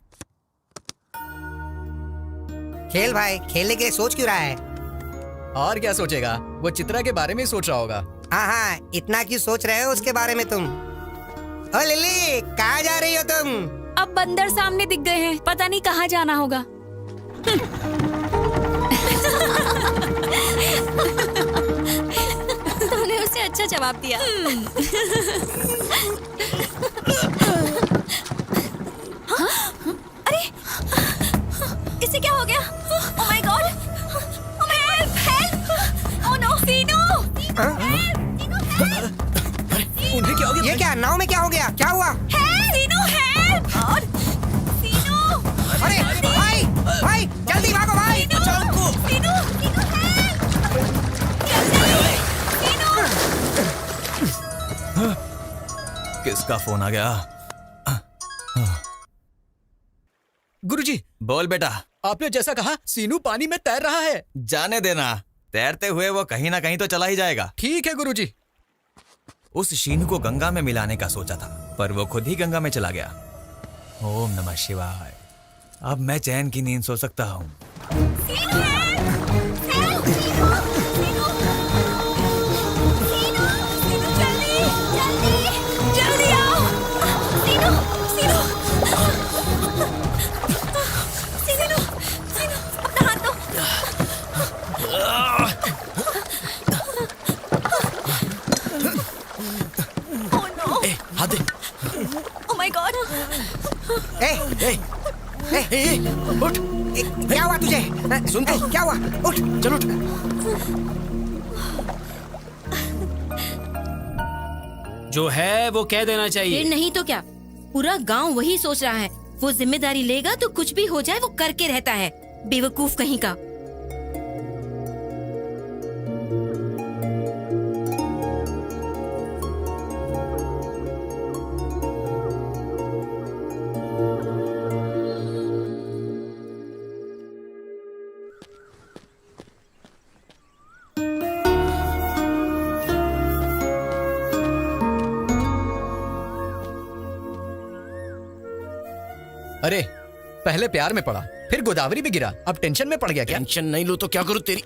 खेल भाई, खेलने के लिए सोच क्यों रहा है? और क्या सोचेगा, वो चित्रा के बारे में ही सोच रहा होगा। हाँ हाँ, इतना क्यों सोच रहे हो उसके बारे में तुम? ओ लिली, कहाँ जा रही हो तुम? अब बंदर सामने दिख गए हैं, पता नहीं कहाँ जाना होगा। तुमने उसे अच्छा जवाब दिया। अरे इसे क्या हो गया? Oh my God! Help! Oh no! Seenu! उन्हें क्या हो गया? ये क्या, नाव में क्या हो गया? क्या हुआ? सीनू हेल्प! और सीनू! अरे भाई, भाई जल्दी भागो भाई! बचाओ उनको! सीनू! सीनू हेल्प! किसका फोन आ गया? गुरुजी, बोल बेटा। आपने जैसा कहा सीनू पानी में तैर रहा है। जाने देना, तैरते हुए वो कहीं ना कहीं तो चला ही जाएगा। ठीक है गुरुजी। उस शीनू को गंगा में मिलाने का सोचा था, पर वो खुद ही गंगा में चला गया। ओम नमः शिवाय। अब मैं चैन की नींद सो सकता हूँ। जल्दी आओ! सीनू! सीनू! सीनू! सीनू! अपना हाथ दो! Oh no! हाथ दे। Oh my God! उठ! क्या हुआ तुझे? सुन तो। क्या हुआ? उठ! चल उठ। जो है वो कह देना चाहिए। फिर नहीं तो क्या, पूरा गांव वही सोच रहा है। वो जिम्मेदारी लेगा तो कुछ भी हो जाए वो करके रहता है, बेवकूफ कहीं का। अरे पहले प्यार में पड़ा, फिर गोदावरी में गिरा, अब टेंशन में पड़ गया क्या? टेंशन नहीं लो तो क्या करूं तेरी?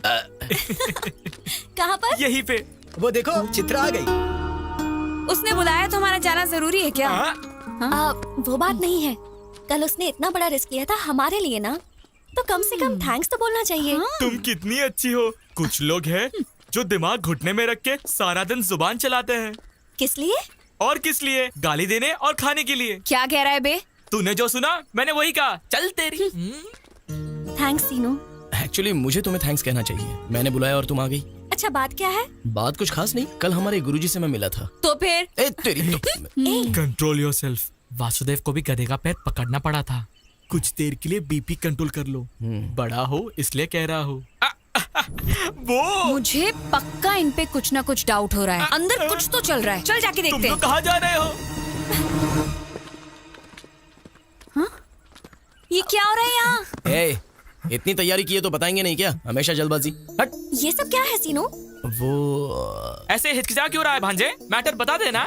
कहाँ पर? यहीं पे। वो देखो चित्रा आ गई। उसने बुलाया तो हमारा जाना जरूरी है क्या? वो बात नहीं है। कल उसने इतना बड़ा रिस्क लिया था हमारे लिए ना, तो कम से कम थैंक्स तो बोलना चाहिए। तुम कितनी अच्छी हो। कुछ लोग हैं जो दिमाग घुटने में रख के सारा दिन जुबान चलाते हैं। किस लिए? और किस लिए? गाली देने और खाने के लिए। क्या कह रहा है बे? तूने जो सुना मैंने वही कहा। चल तेरी। थैंक्स सीनू। एक्चुअली मुझे तुम्हें थैंक्स कहना चाहिए। मैंने बुलाया और तुम आ गई। अच्छा बात क्या है? बात कुछ खास नहीं, कल हमारे गुरुजी से मैं मिला था। तो फिर? तेरी तो। Control yourself. वासुदेव को भी गधे का पैर पकड़ना पड़ा था। कुछ देर के लिए बीपी कंट्रोल कर लो। बड़ा हो इसलिए कह रहा हो। वो मुझे पक्का इन पे कुछ ना कुछ डाउट हो रहा है। अंदर कुछ तो चल रहा है। चल जाके देखते हैं। तुम कहाँ जा रहे हो? ये क्या हो रहा है यहाँ? इतनी तैयारी की है तो बताएंगे नहीं क्या? हमेशा जल्दबाजी। हट। ये सब क्या है सीनू? वो ऐसे हिचकिचा क्यों रहा है भांजे? मैटर बता देना।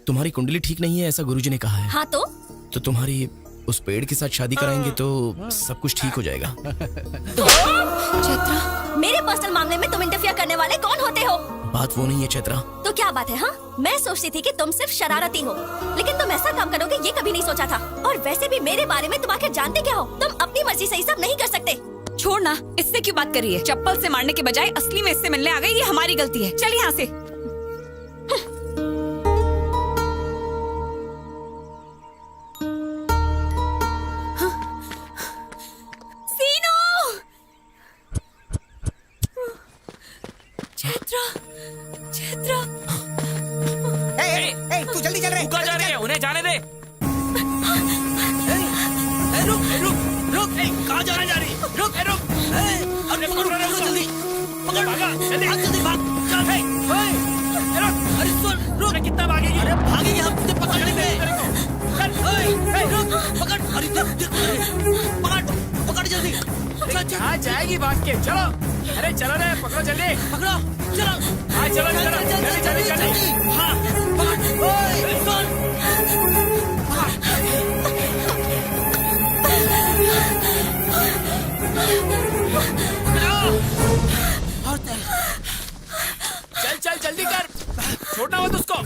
तुम्हारी कुंडली ठीक नहीं है ऐसा गुरुजी ने कहा है। हाँ तो तुम्हारी उस पेड़ के साथ शादी कराएंगे तो सब कुछ ठीक हो जाएगा। चैत्रा, मेरे पर्सनल मामले में तुम इंटरफियर करने वाले कौन होते हो? बात वो नहीं है चैत्रा। तो क्या बात है? हाँ, मैं सोचती थी कि तुम सिर्फ शरारती हो, लेकिन तुम ऐसा काम करोगे ये कभी नहीं सोचा था। और वैसे भी मेरे बारे में तुम आखिर जानते क्या हो? तुम अपनी मर्जी से ही सब नहीं कर सकते। छोड़ ना, इससे क्यों बात कर रही है? चप्पल से मारने के बजाय असली में इससे मिलने आ गई। ये हमारी गलती है। चल यहाँ से। तू जल्दी चल रहे। तू कहाँ जा रही है? उन्हें जाने दे। रुक, कहाँ जा रही? रुक। अरे पकड़ जल्दी। पकड़, जल्दी भाग। चल, अरे सुन, रुक। कितना भागेगी? अरे भागेगी, हम तुझे पकड़ लेंगे। रुक, पकड़। अरे पकड़ जल्दी। कहाँ जाएगी भाग के? चलो, अरे चलो रे, पकड़ो जल्दी। पकड़ो, चलो। हाँ चलो, जल्दी। हाँ, पकड़। चल जल्दी कर। छोड़ना मत उसको।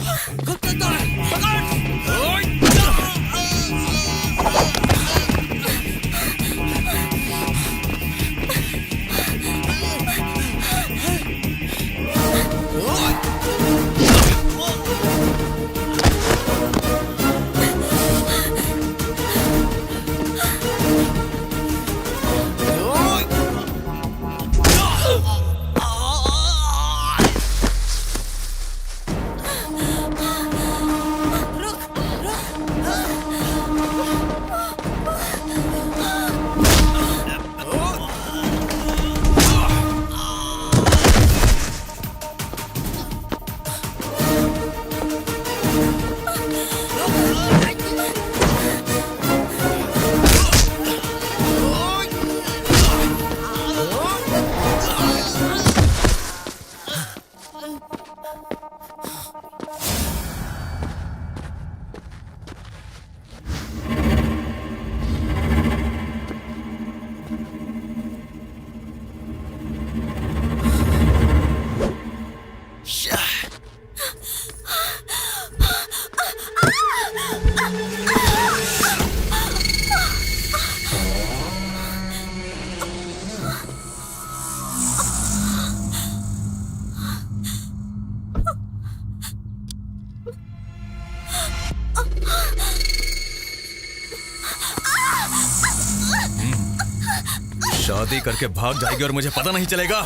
शादी करके भाग जाएगी और मुझे पता नहीं चलेगा।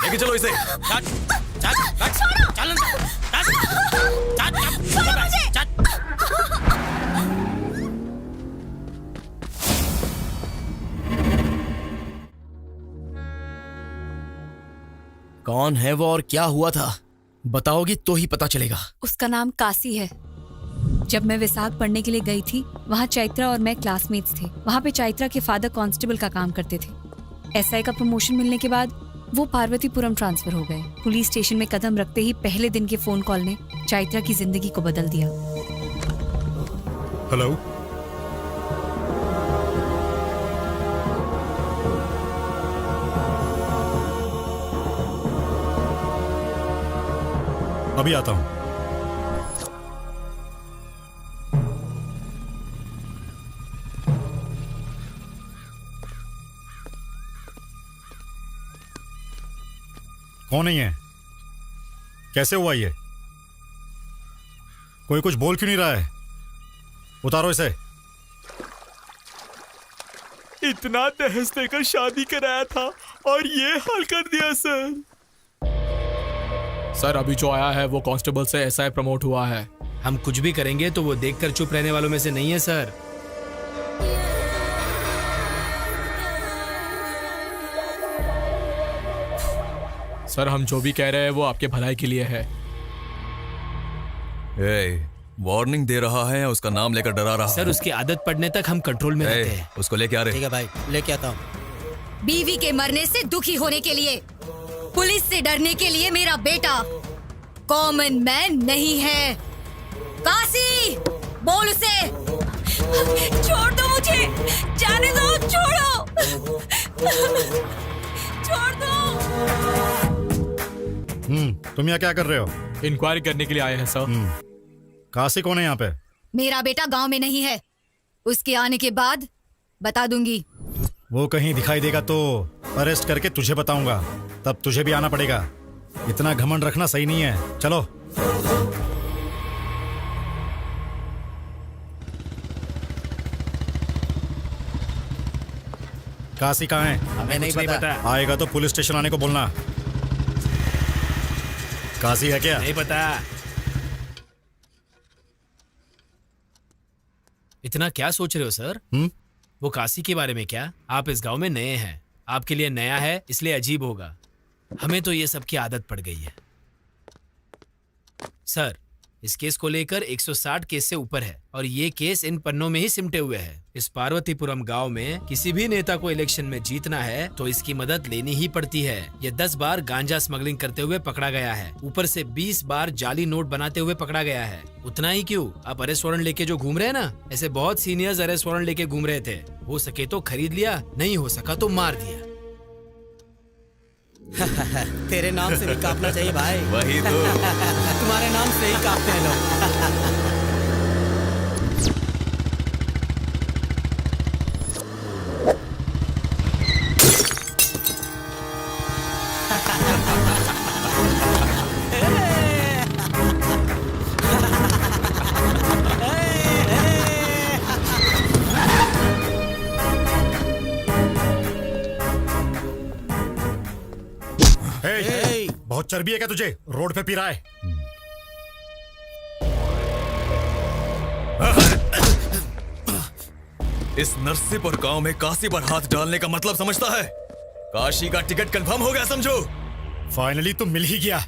लेके चलो इसे। कौन है वो और क्या हुआ था? बताओगी तो ही पता चलेगा। उसका नाम काशी है। जब मैं विशाख पढ़ने के लिए गई थी, वहाँ चैत्रा और मैं क्लासमेट्स थे। वहाँ पे चैत्रा के फादर कांस्टेबल का काम करते थे। एसआई का प्रमोशन मिलने के बाद वो पार्वतीपुरम ट्रांसफर हो गए। पुलिस स्टेशन में कदम रखते ही पहले दिन के फोन कॉल ने चैत्रा की जिंदगी को बदल दिया। हेलो, अभी आता हूं। कौन नहीं है? कैसे हुआ ये? कोई कुछ बोल क्यों नहीं रहा है? उतारो इसे। इतना दहेज देकर शादी कराया था और ये हाल कर दिया सर। सर अभी जो आया है वो कांस्टेबल से एसआई प्रमोट हुआ है। हम कुछ भी करेंगे तो वो देखकर चुप रहने वालों में से नहीं है सर। सर हम जो भी कह रहे हैं वो आपके भलाई के लिए है। वार्निंग दे रहा है, उसका नाम लेकर डरा रहा है। सर उसकी आदत पड़ने तक हम कंट्रोल में रहते हैं। उसको लेके आ रहे। ठीक है भाई, लेके आता हूँ। बीवी के मरने से दुखी होने के लिए, पुलिस से डरने के लिए मेरा बेटा कॉमन मैन नहीं है। काशी, बोल उसे। छोड़ दो मुझे, जाने दो, छोड़ो, छोड़ दो। तुम यहाँ क्या कर रहे हो? इंक्वायरी करने के लिए आए हैं सर। काशी कौन है यहाँ पे? मेरा बेटा गांव में नहीं है, उसके आने के बाद बता दूंगी। वो कहीं दिखाई देगा तो अरेस्ट करके तुझे बताऊंगा, तब तुझे भी आना पड़ेगा। इतना घमंड रखना सही नहीं है। चलो। काशी कहाँ है? हमें नहीं पता। आएगा तो पुलिस स्टेशन आने को बोलना। काशी है क्या? नहीं पता। इतना क्या सोच रहे हो सर? वो काशी के बारे में क्या? आप इस गांव में नए हैं, आपके लिए नया है इसलिए अजीब होगा। हमें तो ये सब की आदत पड़ गई है। सर इस केस को लेकर 160 केस से ऊपर है और ये केस इन पन्नों में ही सिमटे हुए है। इस पार्वतीपुरम गांव में किसी भी नेता को इलेक्शन में जीतना है तो इसकी मदद लेनी ही पड़ती है। ये 10 बार गांजा स्मगलिंग करते हुए पकड़ा गया है, ऊपर से 20 बार जाली नोट बनाते हुए पकड़ा गया है। उतना ही क्यों, आप अरेस्ट वारंट लेके जो घूम रहे हैं ना, ऐसे बहुत सीनियर्स अरेस्ट वारंट लेके घूम रहे थे। हो सके तो खरीद लिया, नहीं हो सका तो मार दिया। तेरे नाम से भी कांपना चाहिए भाई। वही तो। तुम्हारे नाम से ही कांपते हैं लोग। बहुत चर्बी है क्या तुझे? रोड पे पी रहा है। इस नरसिंहपुर गांव में काशी पर हाथ डालने का मतलब समझता है? काशी का टिकट कंफर्म हो गया समझो। फाइनली तुम मिल ही गया।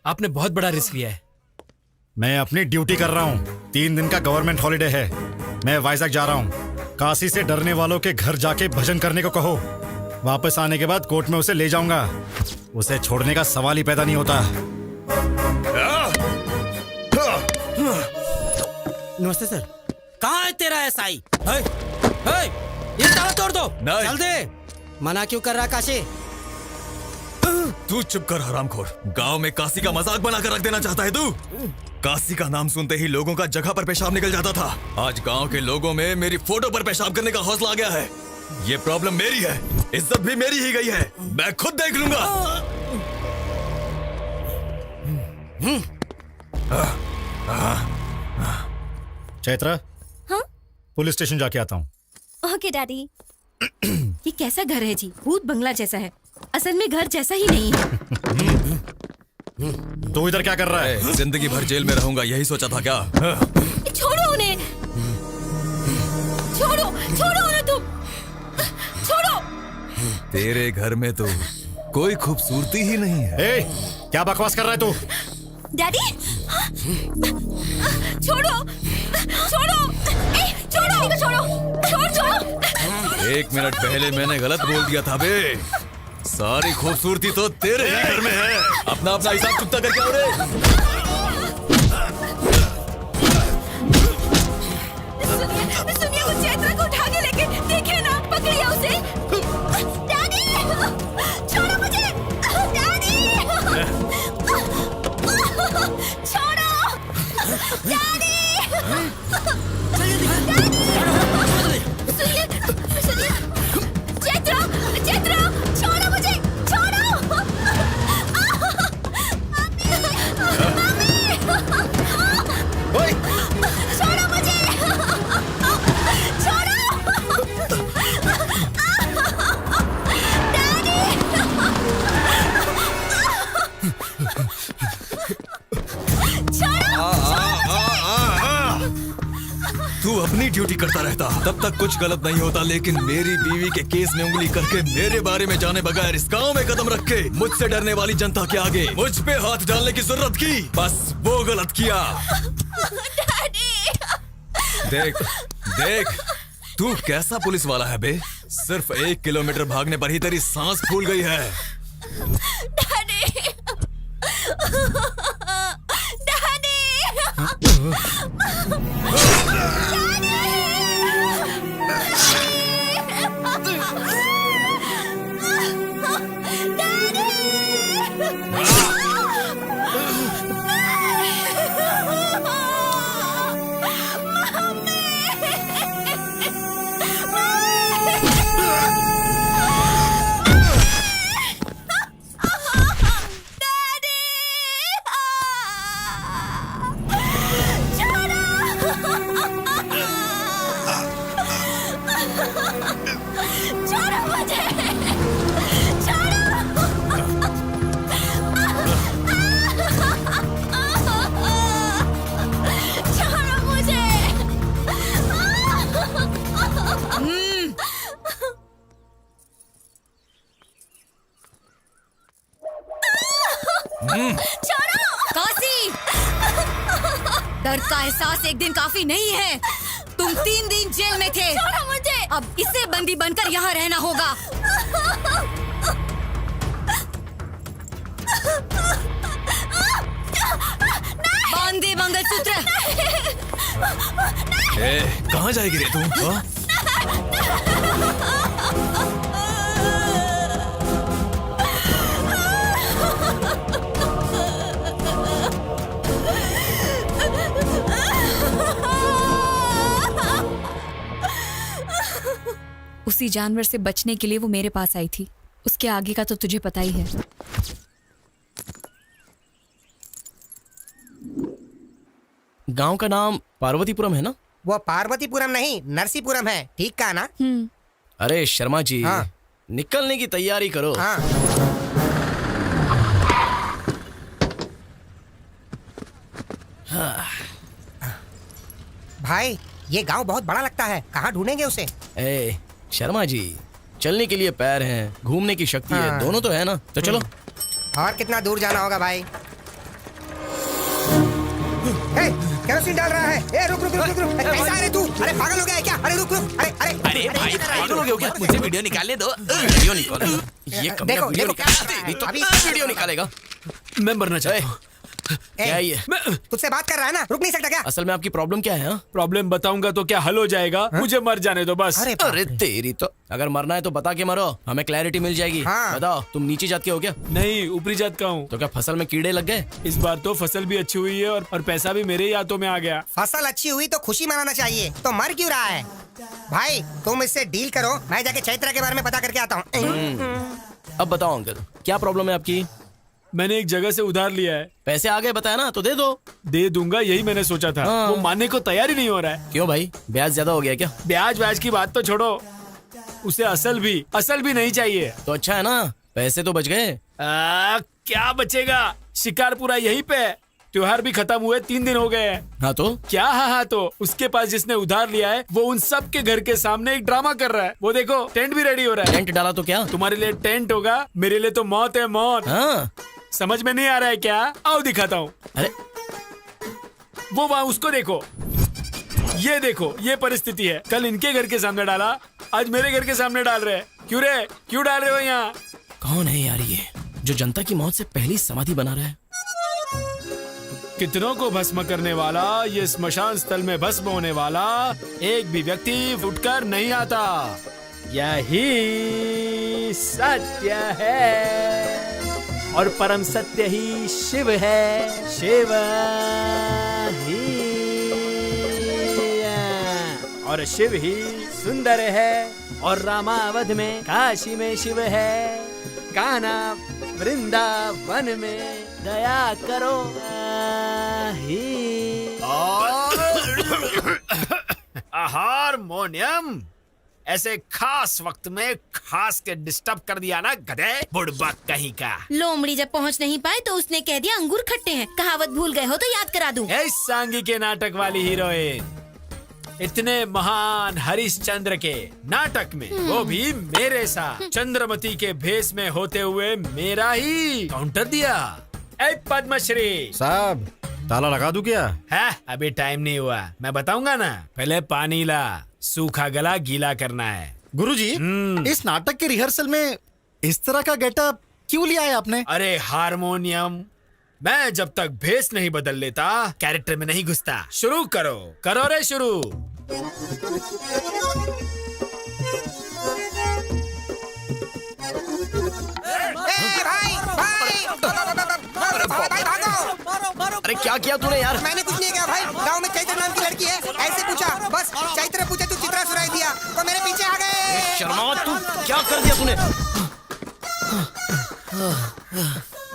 आपने बहुत बड़ा रिस्क लिया है। मैं अपनी ड्यूटी कर रहा हूँ। 3 दिन का गवर्नमेंट हॉलिडे है। मैं वाइजैक जा रहा हूँ। काशी से डरने वालों के घर जाके भजन करने को कहो। वापस आने के बाद कोर्ट में उसे ले जाऊंगा। उसे छोड़ने का सवाल ही पैदा नहीं होता। नमस्ते सर। कहाँ है तेरा एसआई? ये ताला तोड़ दो। चल दे। मना क्यों कर रहा काशी? तू चुप कर हरामखोर। गांव में काशी का मजाक बनाकर रख देना चाहता है तू? काशी का नाम सुनते ही लोगों का जगह पर पेशाब निकल जाता था। आज गांव के लोगों में मेरी फोटो पर पेशाब करने का हौसला आ गया है। ये प्रॉब्लम मेरी है, इज्जत भी मेरी ही गई है। मैं खुद देख लूंगा। चैत्रा, हाँ? पुलिस स्टेशन जाके आता हूँ। Okay daddy. ये कैसा घर है जी? भूत बंगला जैसा है। असल में घर जैसा ही नहीं है। तू इधर क्या कर रहा है? जिंदगी भर जेल में रहूंगा यही सोचा था क्या? छोड़ो उन्हें। छोड़ो छोड़ो उन्हें तुम। छोड़ो। तेरे घर में तो कोई खूबसूरती ही नहीं है। क्या बकवास कर रहा है तू? डैडी छोड़ो छोड़ो छोड़ो छोड़ो छोड़ो। 1 मिनट पहले मैंने गलत बोल दिया था बे। सारी खूबसूरती तो तेरे ही घर में है। अपना अपना हिसाब चुकता करके आओ रे। सुनिए वो चैत्रा को उठा के लेके देखे ना, पकड़िए उसे। डैडी छोड़ो मुझे। डैडी छोड़ो। डैडी सुनिए सुनिए। चैत्रा चैत्रा छोड़ो मुझे। छोड़ो। छोड़ो मुझे। तू अपनी ड्यूटी करता रहता तब तक कुछ गलत नहीं होता, लेकिन मेरी बीवी के केस में उंगली करके मेरे बारे में जाने बगैर इस गांव में कदम रख के मुझसे डरने वाली जनता के आगे मुझ पे हाथ डालने की जरूरत की। बस वो गलत किया। देख देख तू कैसा पुलिस वाला है बे। सिर्फ 1 किलोमीटर भागने पर ही तेरी सांस फूल गई है। एहसास एक दिन काफी नहीं है। तुम 3 दिन जेल में थे। छोड़ो मुझे। अब इससे बंदी बनकर यहाँ रहना होगा। बांध दे मंगलसूत्र। कहाँ जाएगी रे तू? हाँ? उसी जानवर से बचने के लिए वो मेरे पास आई थी। उसके आगे का तो तुझे पता ही है। गांव का नाम पार्वतीपुरम है ना? वो पार्वतीपुरम नहीं, नरसीपुरम है। ठीक कहा ना? अरे शर्मा जी, हाँ। निकलने की तैयारी करो। हाँ। भाई, ये गांव बहुत बड़ा लगता है। कहाँ ढूंढेंगे उसे? ए शर्मा जी, चलने के लिए पैर हैं, घूमने की शक्ति है, हाँ। दोनों तो है ना। तो चलो। और कितना दूर जाना होगा भाई? केरोसिन डाल रहा है। ए, रुक रुक रुक रुक रुक। कैसा है रे तू? अरे पागल हो गया है क्या? अरे रुक रुक। अरे अरे अरे भाई, पागल हो गए हो क्या? मुझे वीडियो निकालने दो। वीडियो निकालो। ये कम देखो, वीडियो देखो, निकाल तो अभी- वीडियो निकालेगा। मैं मरना चाहता हूँ। क्या है ये? तुझसे बात कर रहा है ना? रुक नहीं सकता क्या? असल में आपकी प्रॉब्लम क्या है? हाँ? प्रॉब्लम बताऊंगा तो क्या हल हो जाएगा? मुझे मर जाने दो बस। अरे तेरी तो, अगर मरना है तो बता के मरो, हमें क्लैरिटी मिल जाएगी। हाँ। बताओ, तुम नीची जात के हो क्या? नहीं, ऊपरी जात का हूँ। तो क्या फसल में कीड़े लग गए? इस बार तो फसल भी अच्छी हुई है और पैसा भी मेरे ही हाथों में आ गया। फसल अच्छी हुई तो खुशी मनाना चाहिए। तो मर क्यों रहा है? भाई, तुम इससे डील करो, मैं जाके चैत्रा के बारे में पता करके आता हूँ। अब बताओ अंकल, क्या प्रॉब्लम है आपकी? मैंने एक जगह से उधार लिया है। पैसे आ गए बताया ना, तो दे दो। दे दूंगा, यही मैंने सोचा था। हाँ। वो मानने को तैयार ही नहीं हो रहा है। क्यों भाई, ब्याज ज्यादा हो गया क्या? ब्याज की बात तो छोड़ो, उसे असल भी नहीं चाहिए। तो अच्छा है ना, पैसे तो बच गए। क्या बचेगा? शिकार पूरा यहीं पे है। त्योहार भी खत्म हुए 3 दिन हो गए हैं। हाँ तो क्या? हाँ तो उसके पास जिसने उधार लिया है वो उन सब के घर के सामने एक ड्रामा कर रहा है। वो देखो, टेंट भी रेडी हो रहा है। टेंट डाला तो क्या? तुम्हारे लिए टेंट होगा, मेरे लिए तो मौत है, मौत। हाँ। समझ में नहीं आ रहा है क्या? आओ दिखाता हूँ। अरे वो वहाँ, उसको देखो। ये देखो, ये परिस्थिति है। कल इनके घर के सामने डाला, आज मेरे घर के सामने डाल रहे हैं। क्यों रे? क्यों डाल रहे हो यहाँ? कौन है यार ये, जो जनता की मौत से पहली समाधि बना रहा है? कितनों को भस्म करने वाला, ये स्मशान स्थल में भस्म होने वाला एक भी व्यक्ति उठकर नहीं आता। यही सत्य है और परम सत्य ही शिव है। शिव ही और शिव ही सुंदर है और रामावध में, काशी में शिव है, कान्हा वृंदावन में दया करो हारमोनियम ऐसे खास वक्त में खास के डिस्टर्ब कर दिया ना, गधे बुड़बक कहीं का। लोमड़ी जब पहुंच नहीं पाए तो उसने कह दिया अंगूर खट्टे हैं। कहावत भूल गए हो तो याद करा दूं। इस सांगी के नाटक वाली हीरोइन, इतने महान हरिश्चंद्र के नाटक में वो भी मेरे साथ चंद्रमती के भेष में होते हुए मेरा ही काउंटर दिया। ए पद्मश्री साहब, ताला लगा दूं क्या? है, अभी टाइम नहीं हुआ, मैं बताऊंगा ना। पहले पानी ला, सूखा गला गीला करना है। गुरुजी, इस नाटक के रिहर्सल में इस तरह का गेटअप क्यों लिया है आपने? अरे हारमोनियम, मैं जब तक भेष नहीं बदल लेता कैरेक्टर में नहीं घुसता। शुरू करो, करो रे शुरू। भाई भागो! अरे क्या किया तूने यार? मैंने कुछ नहीं किया भाई। गांव में चैत्र नाम की लड़की है, ऐसे पूछा, बस चैत्र पूछे तो चित्रा सुनाई दिया तो मेरे पीछे आ गए। शर्मा, तू क्या कर दिया तूने?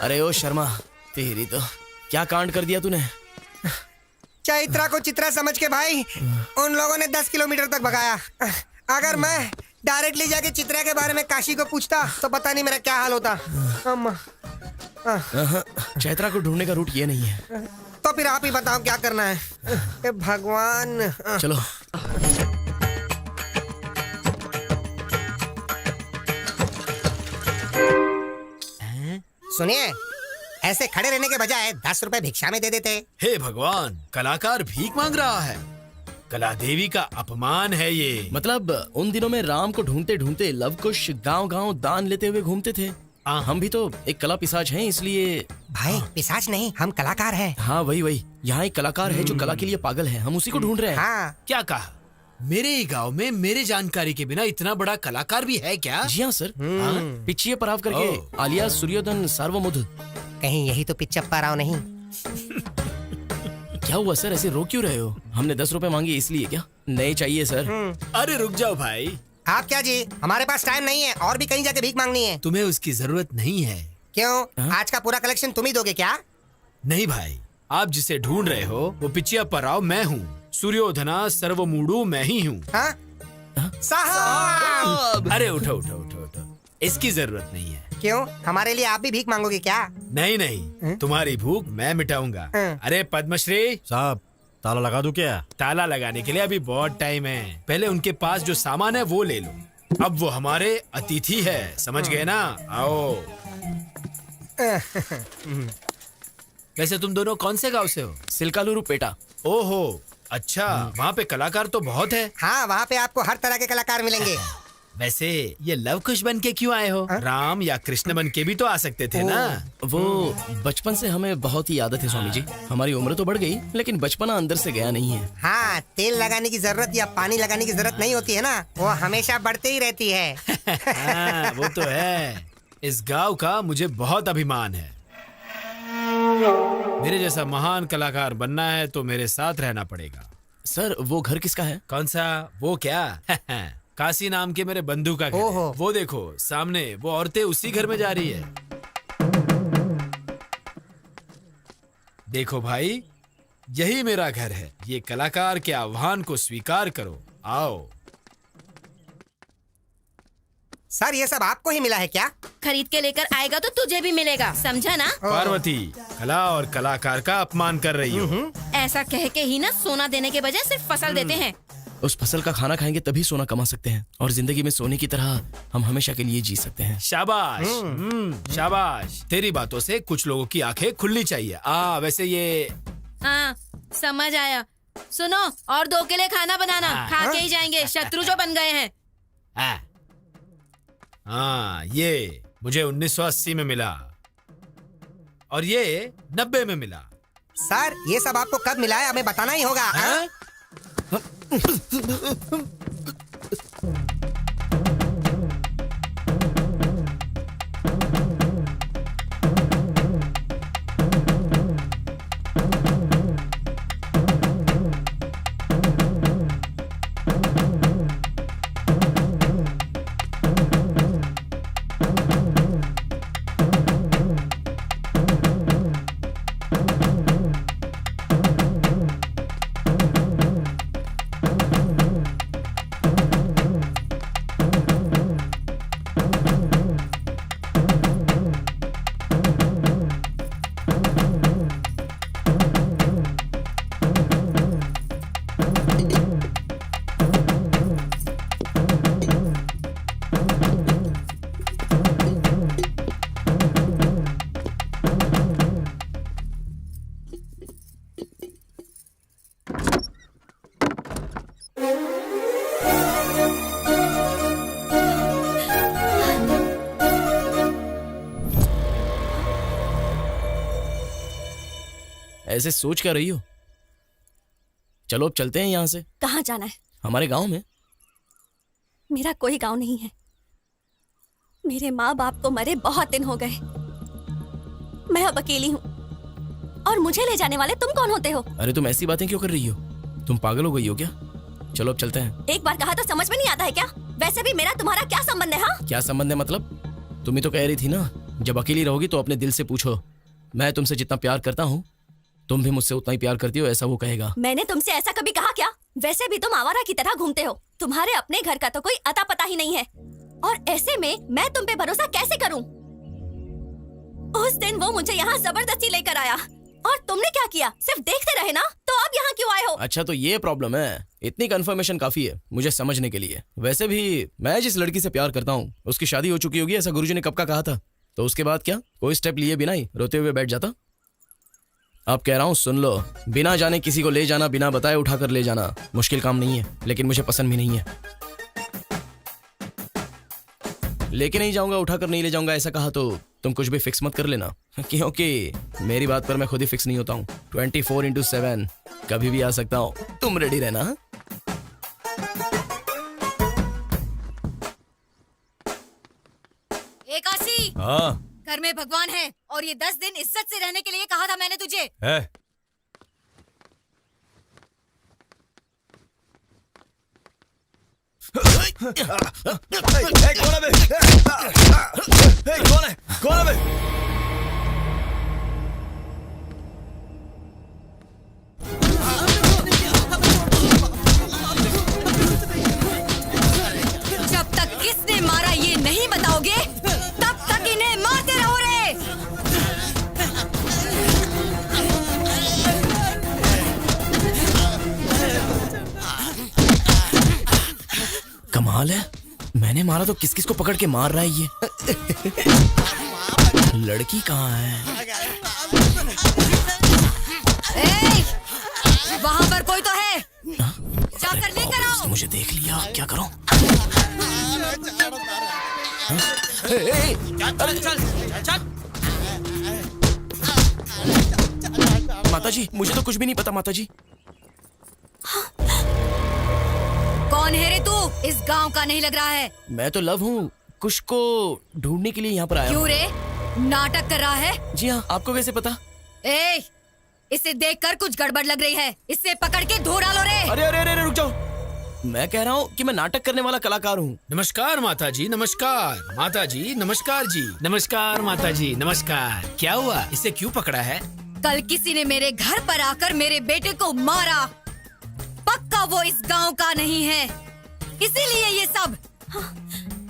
अरे ओ शर्मा, तेरी तो क्या कांड कर दिया तूने? चैत्रा को चित्रा समझ के भाई उन लोगों ने 10 किलोमीटर तक भगाया। अगर मैं डायरेक्टली जाके चित्रा के बारे में काशी को पूछता तो पता नहीं मेरा क्या हाल होता। चैत्रा को ढूंढने का रूट ये नहीं है। तो फिर आप ही बताओ क्या करना है। ए भगवान। चलो। सुनिए, ऐसे खड़े रहने के बजाय 10 रुपए भिक्षा में दे देते। हे भगवान, कलाकार भीख मांग रहा है। कला देवी का अपमान है ये। मतलब उन दिनों में राम को ढूंढते ढूंढते लवकुश गांव-गांव दान लेते हुए घूमते थे। हम भी तो एक कला पिशाच हैं, इसलिए। भाई पिशाच नहीं, हम कलाकार हैं। हाँ वही यहाँ एक कलाकार है जो कला के लिए पागल है, हम उसी को ढूंढ रहे हैं। हाँ। क्या कहा? मेरे ही गांव में मेरे जानकारी के बिना इतना बड़ा कलाकार भी है क्या? जी हाँ सर। पिछिए पराव करके आलिया सूर्योधन सार्वमुध। कहीं यही तो पिच्चप्पा राव नहीं? क्या हुआ सर, ऐसे रो क्यों रहे हो? हमने 10 रुपए मांगे इसलिए क्या? नहीं चाहिए सर। अरे रुक जाओ भाई। आप क्या जी, हमारे पास टाइम नहीं है और भी कहीं जाके भीख मांगनी है। तुम्हें उसकी जरूरत नहीं है। क्यों? आज का पूरा कलेक्शन तुम ही दोगे क्या? नहीं भाई, आप जिसे ढूंढ रहे हो वो पिचियप्पा राव मैं हूँ। सूर्योधना सर्वमूढ़ मैं ही हूँ। साहब! अरे उठो उठो उठो उठो, इसकी जरूरत नहीं है। क्यों? हमारे लिए आप भी भीख मांगोगे क्या? नहीं नहीं, तुम्हारी भूख मैं मिटाऊंगा। अरे पद्मश्री साहब, ताला लगा दूं क्या? ताला लगाने के लिए अभी बहुत टाइम है। पहले उनके पास जो सामान है वो ले लो। अब वो हमारे अतिथि है, समझ गए ना? आओ। वैसे तुम दोनों कौन से गांव से हो? सिलकालुरु पेटा। ओहो अच्छा, वहाँ पे कलाकार तो बहुत है। हाँ, वहाँ पे आपको हर तरह के कलाकार मिलेंगे। वैसे ये लवकुश बन के क्यों आए हो? राम या कृष्ण बन के भी तो आ सकते थे ना। वो बचपन से हमें बहुत ही आदत है स्वामी जी। हमारी उम्र तो बढ़ गई लेकिन बचपना अंदर से गया नहीं है। हाँ, तेल लगाने की जरूरत या पानी लगाने की जरूरत नहीं होती है ना, वो हमेशा बढ़ते ही रहती है। हाँ, वो तो है। इस गांव का मुझे बहुत अभिमान है। मेरे जैसा महान कलाकार बनना है तो मेरे साथ रहना पड़ेगा। सर वो घर किसका है? कौन सा? वो क्या? काशी नाम के मेरे बंधु का घर है। वो देखो सामने वो औरतें उसी घर में जा रही है। देखो भाई, यही मेरा घर है। ये कलाकार के आह्वान को स्वीकार करो। आओ। सर ये सब आपको ही मिला है क्या? खरीद के लेकर आएगा तो तुझे भी मिलेगा, समझा ना? पार्वती, कला और कलाकार का अपमान कर रही हो। ऐसा कह के ही ना सोना देने के बजाय सिर्फ फसल देते हैं। उस फसल का खाना खाएंगे तभी सोना कमा सकते हैं और जिंदगी में सोने की तरह हम हमेशा के लिए जी सकते हैं। शाबाश। शाबाश। तेरी बातों से कुछ लोगों की आंखें खुलनी चाहिए। वैसे ये। हाँ समझ आया। सुनो, और 2 के लिए खाना बनाना। खा के ही जाएंगे, शत्रु जो बन गए हैं। हाँ, ये मुझे 1980 में मिला और ये 90 में मिला। सर ये सब आपको कब मिला है हमें बताना ही होगा। ऐसे सोच क्या रही हो? चलो अब चलते हैं यहाँ से। कहाँ जाना है? हमारे गांव में। मेरा कोई गांव नहीं है। मेरे माँ बाप को मरे बहुत दिन हो गए। मैं अब अकेली हूँ और मुझे ले जाने वाले तुम कौन होते हो? अरे तुम ऐसी बातें क्यों कर रही हो? तुम पागल हो गई हो क्या? चलो अब चलते हैं। एक बार कहा तो समझ में नहीं आता है क्या? वैसे भी मेरा तुम्हारा क्या संबंध है? हाँ, क्या संबंध है मतलब? तुम ही तो कह रही थी ना, जब अकेली रहोगी तो अपने दिल से पूछो। मैं तुमसे जितना प्यार करता हूँ तुम भी मुझसे उतना ही प्यार करती हो, ऐसा वो कहेगा। मैंने तुमसे ऐसा कभी कहा क्या? वैसे भी तुम आवारा की तरह घूमते हो। तुम्हारे अपने घर का तो कोई अता पता ही नहीं है और ऐसे में मैं तुम पे भरोसा कैसे करूं? उस दिन वो मुझे यहाँ जबरदस्ती लेकर आया और तुमने क्या किया? सिर्फ देखते रहे ना, तो अब यहाँ क्यों आए हो? अच्छा तो ये प्रॉब्लम है। इतनी कंफर्मेशन काफी है मुझे समझने के लिए। वैसे भी मैं जिस लड़की से प्यार करता हूँ उसकी शादी हो चुकी होगी, ऐसा गुरुजी ने कब का कहा था। तो उसके बाद क्या? कोई स्टेप लिए बिना ही रोते हुए बैठ जाता? अब कह रहा हूँ सुन लो, बिना जाने किसी को ले जाना, बिना बताए उठाकर ले जाना मुश्किल काम नहीं है, लेकिन मुझे पसंद भी नहीं है। लेके नहीं जाऊंगा, उठाकर नहीं ले जाऊंगा ऐसा कहा तो तुम कुछ भी फिक्स मत कर लेना, क्योंकि मेरी बात पर मैं खुद ही फिक्स नहीं होता हूँ। 24/7 कभी भी आ सकता हूँ, तुम रेडी रहना। काशी, हाँ घर में भगवान है और ये 10 दिन इज्जत से रहने के लिए कहा था मैंने तुझे। है। कौन है बे? जब तक किसने मारा ये नहीं बताओगे तब तक इन्हें मारते रहो रे। कमाल है, मैंने मारा तो किस किस को पकड़ के मार रहा है ये। लड़की कहाँ है? वहाँ पर कोई तो है, जाकर लेकर आओ। उसने मुझे देख लिया, क्या करूं? माताजी, मुझे तो कुछ भी नहीं पता माताजी। कौन है रे तू? इस गांव का नहीं लग रहा है। मैं तो लव हूँ, कुश को ढूंढने के लिए यहाँ पर आया हूँ। क्यों रे, नाटक कर रहा है? जी हाँ, आपको कैसे पता? इसे देखकर कुछ गड़बड़ लग रही है, इसे पकड़ के धो डालो रे। अरे अरे अरे रुक जाओ, मैं कह रहा हूँ कि मैं नाटक करने वाला कलाकार हूँ। नमस्कार माता जी, नमस्कार माता जी, नमस्कार जी, नमस्कार माता जी, नमस्कार। क्या हुआ, इसे क्यों पकड़ा है? कल किसी ने मेरे घर पर आकर मेरे बेटे को मारा, पक्का वो इस गांव का नहीं है, इसीलिए ये सब।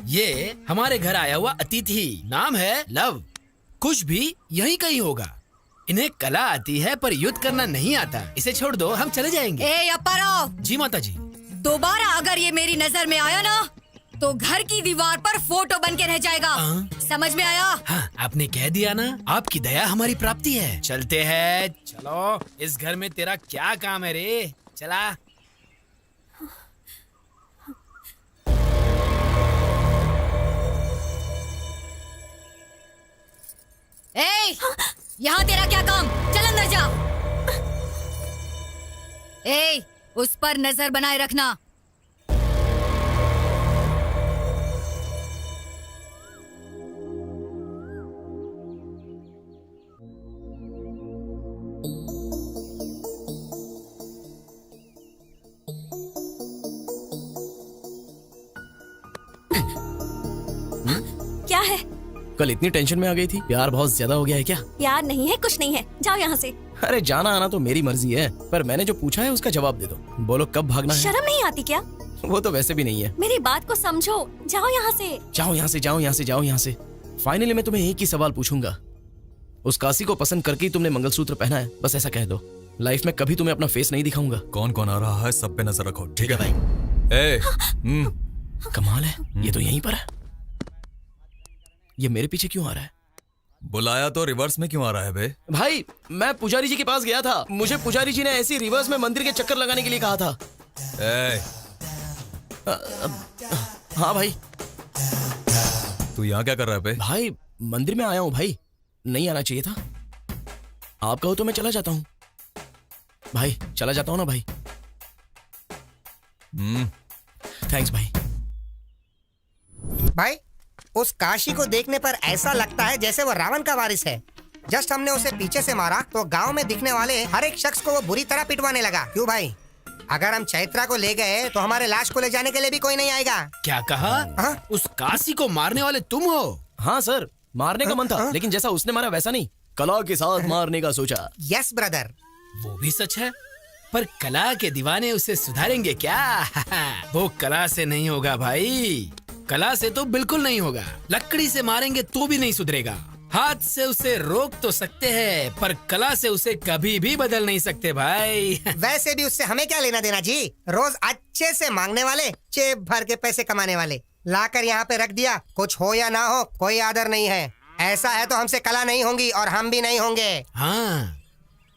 ये हमारे घर आया हुआ अतिथि, नाम है लव, कुछ भी यही कहीं होगा। इन्हें कला आती है पर युद्ध करना नहीं आता। इसे छोड़ दो, हम चले जाएंगे। अप्पाराव। जी माता जी। दोबारा अगर ये मेरी नजर में आया ना तो घर की दीवार पर फोटो बन के रह जाएगा। समझ में आया? हाँ, आपने कह दिया ना, आपकी दया हमारी प्राप्ति है। चलते हैं, चलो। इस घर में तेरा क्या काम है रे? चला। यहाँ तेरा क्या काम? चल अंदर जा। उस पर नजर बनाए रखना। क्या है? कल इतनी टेंशन में आ गई थी, प्यार बहुत ज्यादा हो गया है क्या? प्यार नहीं है, कुछ नहीं है, जाओ यहाँ से। अरे जाना आना तो मेरी मर्जी है, पर मैंने जो पूछा है उसका जवाब दे दो। बोलो कब भागना है? शर्म नहीं आती क्या? वो तो वैसे भी नहीं है। मेरी बात को समझो, जाओ यहाँ से। जाओ यहाँ से, जाओ यहाँ से, जाओ यहाँ से। फाइनली मैं तुम्हें एक ही सवाल पूछूंगा, उस काशी को पसंद करके ही तुमने मंगलसूत्र पहना है? बस ऐसा कह दो। लाइफ में कभी तुम्हें अपना फेस नहीं दिखाऊंगा। कौन कौन आ रहा है सब पे नजर रखो, ठीक है भाई? कमाल है, ये तो यहीं पर है। ये मेरे पीछे क्यों आ रहा है? बुलाया तो रिवर्स में क्यों आ रहा है बे? भाई मैं पुजारी जी के पास गया था, मुझे पुजारी जी ने ऐसी रिवर्स में मंदिर के चक्कर लगाने के लिए कहा था। हाँ भाई। तू यहाँ क्या कर रहा है बे? भाई मंदिर में आया हूँ भाई, नहीं आना चाहिए था। आप कहो तो मैं चला जाता हूँ भाई, चला जाता हूँ ना भाई। थैंक्स भाई। भाई उस काशी को देखने पर ऐसा लगता है जैसे वो रावण का वारिस है। जस्ट हमने उसे पीछे से मारा तो गांव में दिखने वाले हर एक शख्स को वो बुरी तरह पिटवाने लगा। क्यों भाई? अगर हम चैत्रा को ले गए तो हमारे लाश को ले जाने के लिए भी कोई नहीं आएगा। क्या कहा? उस काशी को मारने वाले तुम हो? हाँ सर, मारने का मन था, लेकिन जैसा उसने मारा वैसा नहीं, कला के साथ मारने का सोचा। Yes brother. वो भी सच है, पर कला के दीवाने उसे सुधारेंगे क्या? वो कला से नहीं होगा भाई, कला से तो बिल्कुल नहीं होगा। लकड़ी से मारेंगे तो भी नहीं सुधरेगा। हाथ से उसे रोक तो सकते हैं, पर कला से उसे कभी भी बदल नहीं सकते भाई। वैसे भी उससे हमें क्या लेना देना जी? रोज अच्छे से मांगने वाले, जेब भर के पैसे कमाने वाले। लाकर यहाँ पे रख दिया, कुछ हो या ना हो कोई आदर नहीं है। ऐसा है तो हमसे कला नहीं होंगी और हम भी नहीं होंगे। हाँ,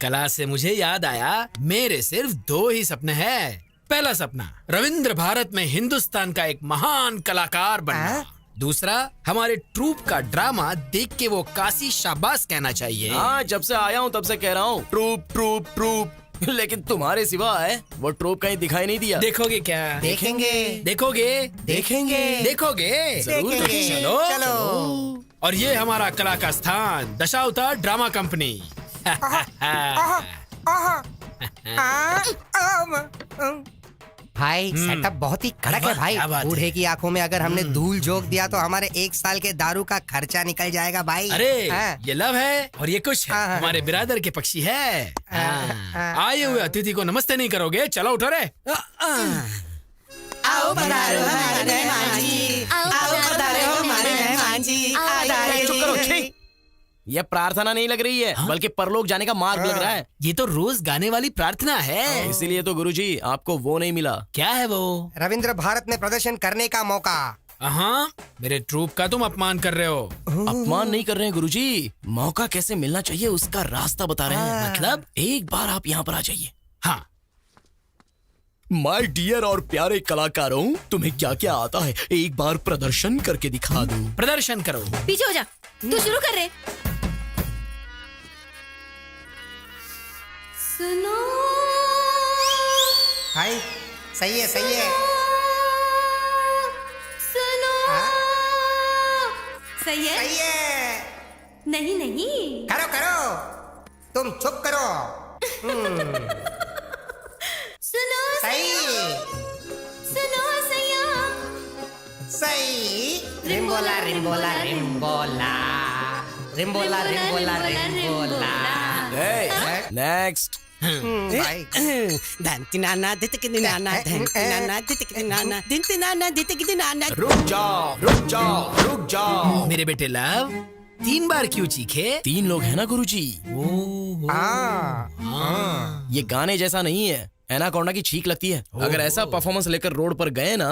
कला से मुझे याद आया, मेरे सिर्फ 2 ही सपने हैं। पहला सपना रविंद्र भारत में हिंदुस्तान का एक महान कलाकार बनना। दूसरा, हमारे ट्रूप का ड्रामा देख के वो काशी शाबाश कहना चाहिए। हाँ, जब से आया हूँ तब से कह रहा हूँ ट्रूप ट्रूप ट्रूप, लेकिन तुम्हारे सिवा है वो ट्रूप कहीं दिखाई नहीं दिया। देखोगे क्या? देखेंगे। देखोगे? देखेंगे। देखोगे? जरूर देखेंगे। चलो। और ये हमारा कला का स्थान, दशावतार ड्रामा कंपनी। भाई सेटअप बहुत ही कड़क है भाई। बूढ़े की आंखों में अगर हमने धूल झोंक दिया तो हमारे 1 साल के दारू का खर्चा निकल जाएगा भाई। अरे ये लव है और ये कुछ है हमारे बिरादर के पक्षी है। आए हुए अतिथि को नमस्ते नहीं करोगे? चलो उठो रे। आओ पधारो हमारे मेहमान जी, आओ पधारो हमारे मेहमान जी। चुप करो, छी। ये प्रार्थना नहीं लग रही है, बल्कि परलोक जाने का मार्ग लग रहा है। ये तो रोज गाने वाली प्रार्थना है। इसीलिए तो गुरुजी आपको वो नहीं मिला। क्या है वो? रविंद्र भारत में प्रदर्शन करने का मौका। हाँ, मेरे ट्रूप का तुम अपमान कर रहे हो। अपमान नहीं कर रहे हैं गुरुजी, मौका कैसे मिलना चाहिए उसका रास्ता बता रहे हैं। मतलब एक बार आप यहाँ पर आ जाइए। हाँ। माय डियर और प्यारे कलाकारों, तुम्हें क्या क्या आता है एक बार प्रदर्शन करके दिखा दो। प्रदर्शन करो। पीछे हो जा, तू शुरू कर रहे। सुनो भाई सही है, सही है। सुनो सही है, सही है। नहीं नहीं, करो करो, तुम चुप करो। सुनो सही, सुनो सैया, सही। रिम्बोला रिम्बोला रिम्बोला रिम्बोला रिम्बोला रिम्बोला। नेक्स्ट। रुक जाओ रुक जाओ रुक जाओ। मेरे बेटे लव, 3 बार क्यों चीखे? 3 लोग हैं ना गुरुजी। ये गाने जैसा नहीं है, एनाकोंडा की छींक लगती है। अगर ऐसा परफॉर्मेंस लेकर रोड पर गए ना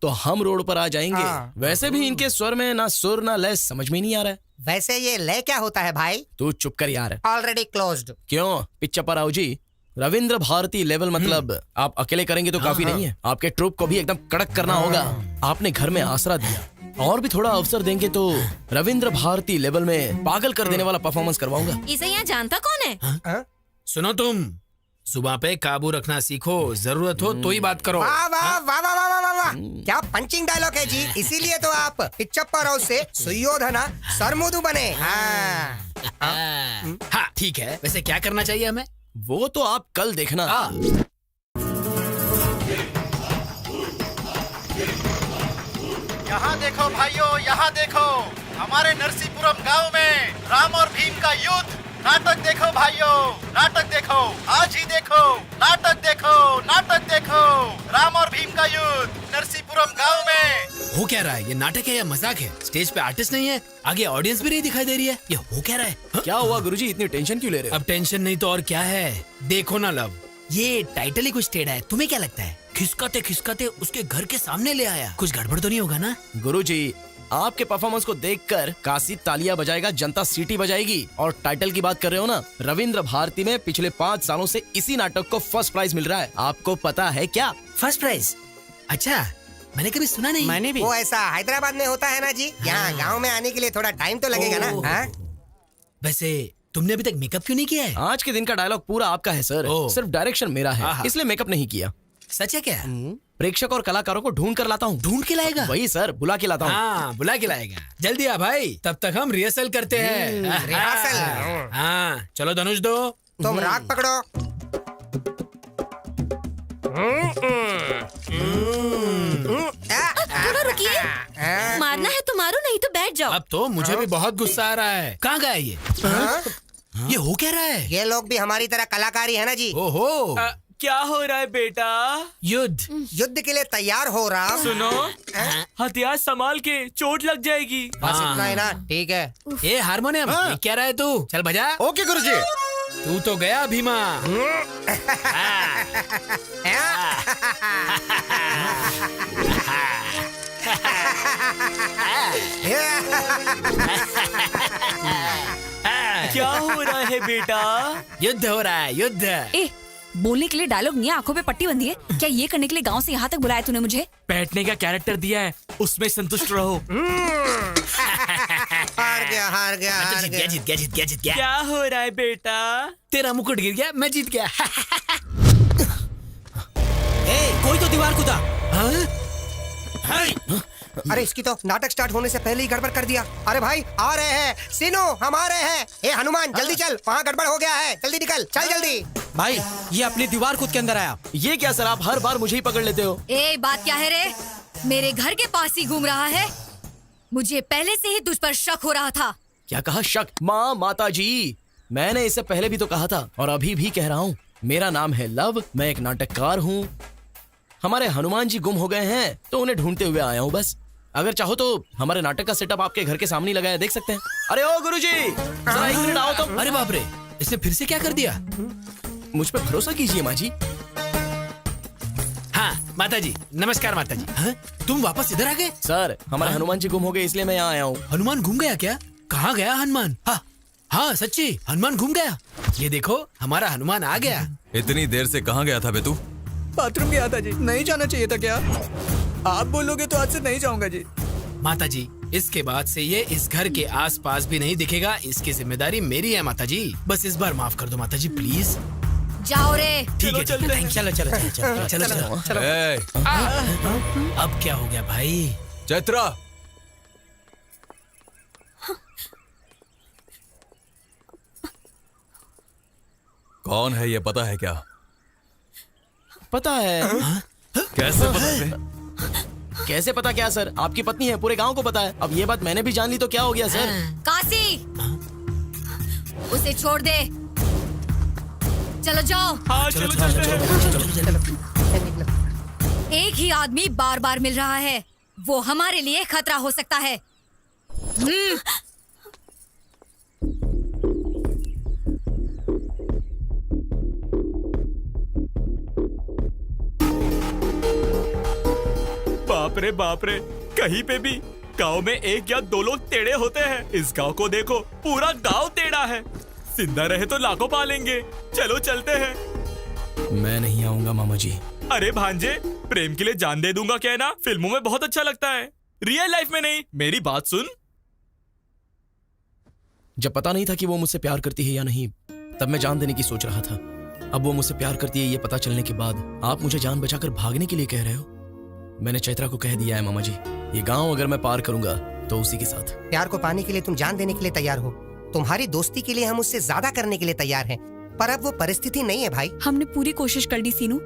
तो हम रोड पर आ जाएंगे। वैसे भी इनके स्वर में ना सुर ना लय समझ में नहीं आ रहा है। वैसे ये लय क्या होता है भाई? तू चुप कर यार। Already closed. क्यों पिच्चा राव जी? रविंद्र भारती लेवल मतलब आप अकेले करेंगे तो काफी नहीं है, आपके ट्रूप को भी एकदम कड़क करना होगा। आपने घर में आसरा दिया, और भी थोड़ा अवसर देंगे तो रविंद्र भारती लेवल में पागल कर देने वाला परफॉर्मेंस करवाऊंगा। इसे यहाँ जानता कौन है? सुनो, तुम जुबान पे काबू रखना सीखो, जरूरत हो तो ही बात करो। वाह वाह वाह वाह वाह वाह वाह, क्या पंचिंग डायलॉग है जी। इसीलिए तो आप पिच्चप्पा राव से सुयोधना सरमुदु बने। हाँ ठीक है, वैसे क्या करना चाहिए हमें? वो तो आप कल देखना। यहाँ देखो भाइयों, यहाँ देखो, हमारे नरसीपुरम गांव में राम और भीम का युद्ध। नाटक देखो भाइयों, नाटक देखो, आज ही देखो, नाटक देखो, नाटक देखो, राम और भीम का युद्ध नरसीपुरम गांव में। हो क्या रहा है? ये नाटक है या मजाक है? स्टेज पे आर्टिस्ट नहीं है, आगे ऑडियंस भी नहीं दिखाई दे रही है। ये हो क्या रहा है? क्या हुआ गुरुजी, इतनी टेंशन क्यों ले रहे हो? अब टेंशन नहीं तो और क्या है। देखो ना लव, ये टाइटल ही कुछ टेढ़ा है। तुम्हें क्या लगता है? खिसकाते खिसकाते उसके घर के सामने ले आया, कुछ गड़बड़ तो नहीं होगा ना? गुरुजी, आपके परफॉर्मेंस को देखकर काशी तालियां बजाएगा, जनता सीटी बजाएगी। और टाइटल की बात कर रहे हो ना, रविंद्र भारती में पिछले 5 सालों से इसी नाटक को फर्स्ट प्राइज मिल रहा है। आपको पता है क्या? First prize? अच्छा, मैंने कभी सुना नहीं। मैंने भी। वो ऐसा हैदराबाद में होता है ना जी, यहाँ गांव में आने के लिए थोड़ा टाइम तो लगेगा ना। वैसे तुमने अभी तक मेकअप क्यों नहीं किया है? आज के दिन का डायलॉग पूरा आपका है सर, सिर्फ डायरेक्शन मेरा है, इसलिए मेकअप नहीं किया। सच है क्या? प्रेक्षक और कलाकारों को ढूंढ कर लाता हूँ। ढूंढ के लाएगा? वही सर, बुला के लाता हूँ। हाँ, बुला के लाएगा। जल्दी आ भाई, तब तक हम रिहर्सल करते हैं। रिहर्सल? हाँ, चलो धनुष दो। तुम राग पकड़ो। थोड़ा रुकिए, मारना है तो मारो, नहीं तो बैठ जाओ। अब तो मुझे भी बहुत गुस्सा आ रहा है। कहाँ गया ये? ये हो क्या रहा है? ये लोग भी हमारी तरह कलाकारी है ना जी। ओहो, क्या हो रहा है बेटा? युद्ध के लिए तैयार हो रहा। सुनो, हथियार संभाल के, चोट लग जाएगी। बस इतना ही ना, ठीक है। ये हारमोनियम ये क्या रहा है तू? चल बजा। ओके गुरुजी। तू तो गया भीमा। क्या हो रहा है बेटा? युद्ध हो रहा है, युद्ध। ए, बोलने के लिए डायलॉग नहीं है, आंखों पे पट्टी बंधी है क्या? ये करने के लिए गांव से यहाँ तक बुलाया तूने मुझे? बैठने का कैरेक्टर दिया है, उसमें संतुष्ट रहो। हार गया। जीत गया। क्या हो रहा है बेटा? तेरा मुकुट गिर गया, मैं जीत गया। कोई तो दीवार कूदा। अरे इसकी तो नाटक स्टार्ट होने से पहले ही गड़बड़ कर दिया। अरे भाई आ रहे हैं, सीनू हम आ रहे हैं। ए हनुमान जल्दी चल, वहाँ गड़बड़ हो गया है, जल्दी निकल, चल जल्दी। भाई ये अपनी दीवार कूद के अंदर आया। ये क्या सर, आप हर बार मुझे ही पकड़ लेते हो। ए बात क्या है रे? मेरे घर के पास ही घूम रहा है। मुझे पहले से ही तुझ पर शक हो रहा था। क्या कहा शक? माँ, माता जी, मैंने इससे पहले भी तो कहा था और अभी भी कह रहा हूँ, मेरा नाम है लव, मैं एक नाटककार हूँ। हमारे हनुमान जी गुम हो गए हैं तो उन्हें ढूंढते हुए आया हूँ बस। अगर चाहो तो हमारे नाटक का सेटअप आपके घर के सामने लगाया, देख सकते हैं। अरे ओ गुरुजी, जरा एक मिनट आओ तुम। अरे बाप रे, इसने फिर से क्या कर दिया? मुझ पे भरोसा कीजिए माँ जी। हाँ माता जी, नमस्कार माता जी। हाँ? तुम वापस इधर आ गए? सर, हमारे हनुमान जी गुम हो गए इसलिए मैं यहाँ आया हूँ। हनुमान घूम गया क्या? कहाँ गया हनुमान? हाँ सच्ची, हनुमान घूम गया। ये देखो, हमारा हनुमान आ गया। इतनी देर से कहाँ गया था बे तू? बाथरूम गया था जी। नहीं जाना चाहिए था क्या? आप बोलोगे तो आज से नहीं जाऊंगा जी। माता जी, इसके बाद से ये इस घर के आसपास भी नहीं दिखेगा। इसकी जिम्मेदारी मेरी है माता जी। बस इस बार माफ कर दो माता जी, प्लीज। जाओ रे। ठीक है, चलो। अब क्या हो गया भाई? चैत्रा, कौन है ये पता है क्या? पता है। कैसे पता है? कैसे पता क्या सर, आपकी पत्नी है, पूरे गांव को पता है। अब ये बात मैंने भी जान ली तो क्या हो गया सर? काशी, उसे छोड़ दे। चलो जाओ। हाँ, चलो। एक ही आदमी बार बार मिल रहा है, वो हमारे लिए खतरा हो सकता है। बाप रे, कहीं पे भी गांव में एक या दो लोग टेढ़े होते हैं। इस गांव को देखो, पूरा गांव टेढ़ा है। जिंदा रहे तो लाखों पालेंगे। चलो चलते हैं। मैं नहीं आऊंगा मामा जी। अरे भांजे, प्रेम के लिए जान दे दूंगा क्या ना? फिल्मों में बहुत अच्छा लगता है, रियल लाइफ में नहीं। मेरी बात सुन। जब पता नहीं था कि वो मुझसे प्यार करती है या नहीं, तब मैं जान देने की सोच रहा था। अब वो मुझसे प्यार करती है ये पता चलने के बाद आप मुझे जान बचाकर भागने के लिए कह रहे हो? मैंने चैत्रा को कह दिया है मामा जी, ये गांव अगर मैं पार करूंगा तो उसी के साथ। प्यार को पाने के लिए तुम जान देने के लिए तैयार हो। तुम्हारी दोस्ती के लिए हम उससे ज्यादा करने के लिए तैयार हैं, पर अब वो परिस्थिति नहीं है भाई। हमने पूरी कोशिश कर ली सीनू।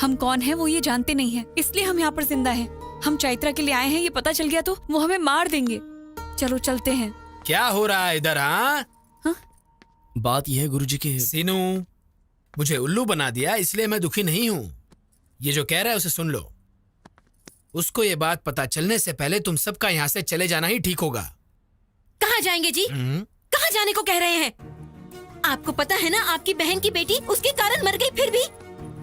हम कौन है वो ये जानते नहीं है, इसलिए हम यहाँ पर जिंदा हैं। हम चैत्रा के लिए आए हैं, ये पता चल गया तो वो हमें मार देंगे। चलो चलते हैं। क्या हो रहा है इधर? हाँ, बात यह है गुरुजी के। सीनू, मुझे उल्लू बना दिया, इसलिए मैं दुखी नहीं हूँ। ये जो कह रहा है उसे सुन लो। उसको ये बात पता चलने से पहले तुम सबका यहाँ से चले जाना ही ठीक होगा। कहाँ जाएंगे जी? कहाँ जाने को कह रहे हैं? आपको पता है ना, आपकी बहन की बेटी उसके कारण मर गई, फिर भी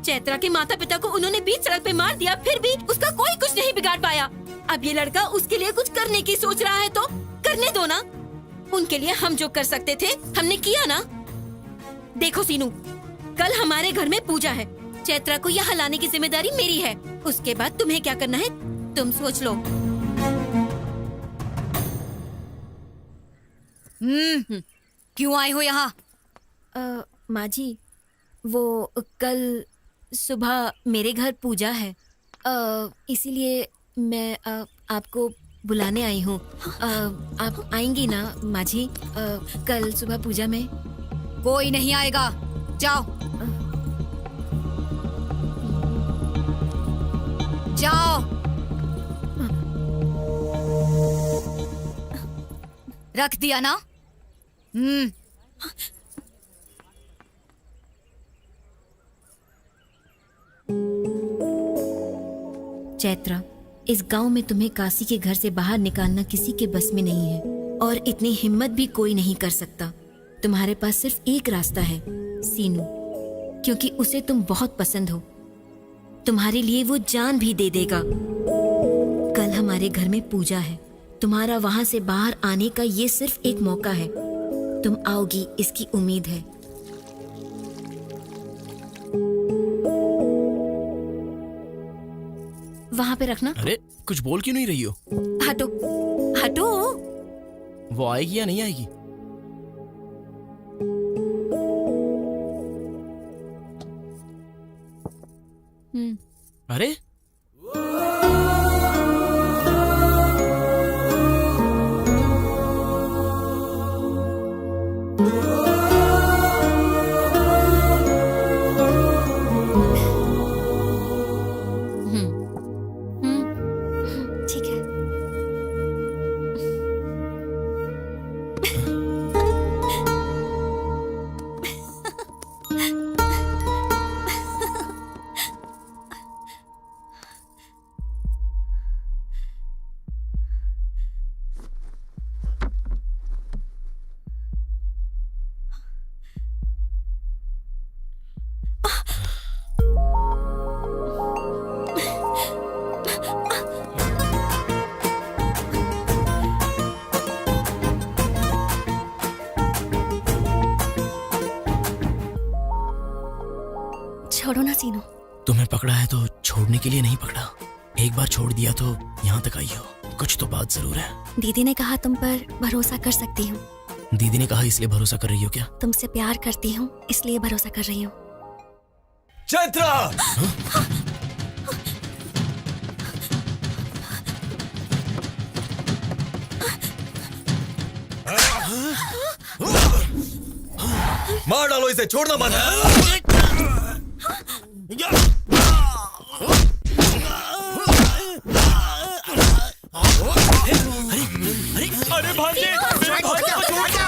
चैत्रा के माता पिता को उन्होंने बीच सड़क पे मार दिया, फिर भी उसका कोई कुछ नहीं बिगाड़ पाया। अब ये लड़का उसके लिए कुछ करने की सोच रहा है तो करने दो ना। उनके लिए हम जो कर सकते थे हमने किया ना। देखो सीनू, कल हमारे घर में पूजा है। चैत्रा को यहाँ लाने की जिम्मेदारी मेरी है। उसके बाद तुम्हें क्या करना है तुम सोच लो। क्यों आए हो यहाँ? माँ जी, वो कल सुबह मेरे घर पूजा है, इसीलिए मैं आपको बुलाने आई हूँ। आप आएंगी ना माँ जी? कल सुबह पूजा में कोई नहीं आएगा, जाओ जाओ। रख दिया ना? चैत्रा, इस गांव में तुम्हें काशी के घर से बाहर निकालना किसी के बस में नहीं है, और इतनी हिम्मत भी कोई नहीं कर सकता। तुम्हारे पास सिर्फ एक रास्ता है सीनू, क्योंकि उसे तुम बहुत पसंद हो। तुम्हारे लिए वो जान भी दे देगा। कल हमारे घर में पूजा है, तुम्हारा वहां से बाहर आने का ये सिर्फ एक मौका है। तुम आओगी इसकी उम्मीद है। वहाँ पे रखना। अरे कुछ बोल क्यों नहीं रही हो? हटो हटो। वो आएगी या नहीं आएगी? अरे ठीक है। छोड़ो ना सीनू। तुम्हें पकड़ा है तो छोड़ने के लिए नहीं पकड़ा। एक बार छोड़ दिया तो यहाँ तक आई हो। कुछ तो बात जरूर है। दीदी ने कहा तुम पर भरोसा कर सकती हूँ। दीदी ने कहा इसलिए भरोसा कर रही हो क्या? तुमसे प्यार करती हूँ इसलिए भरोसा कर रही हूँ। चैत्रा! मार डालो इसे, छोड़ना मत। अरे भांजे, मेरे भांजे को छोड़ दो।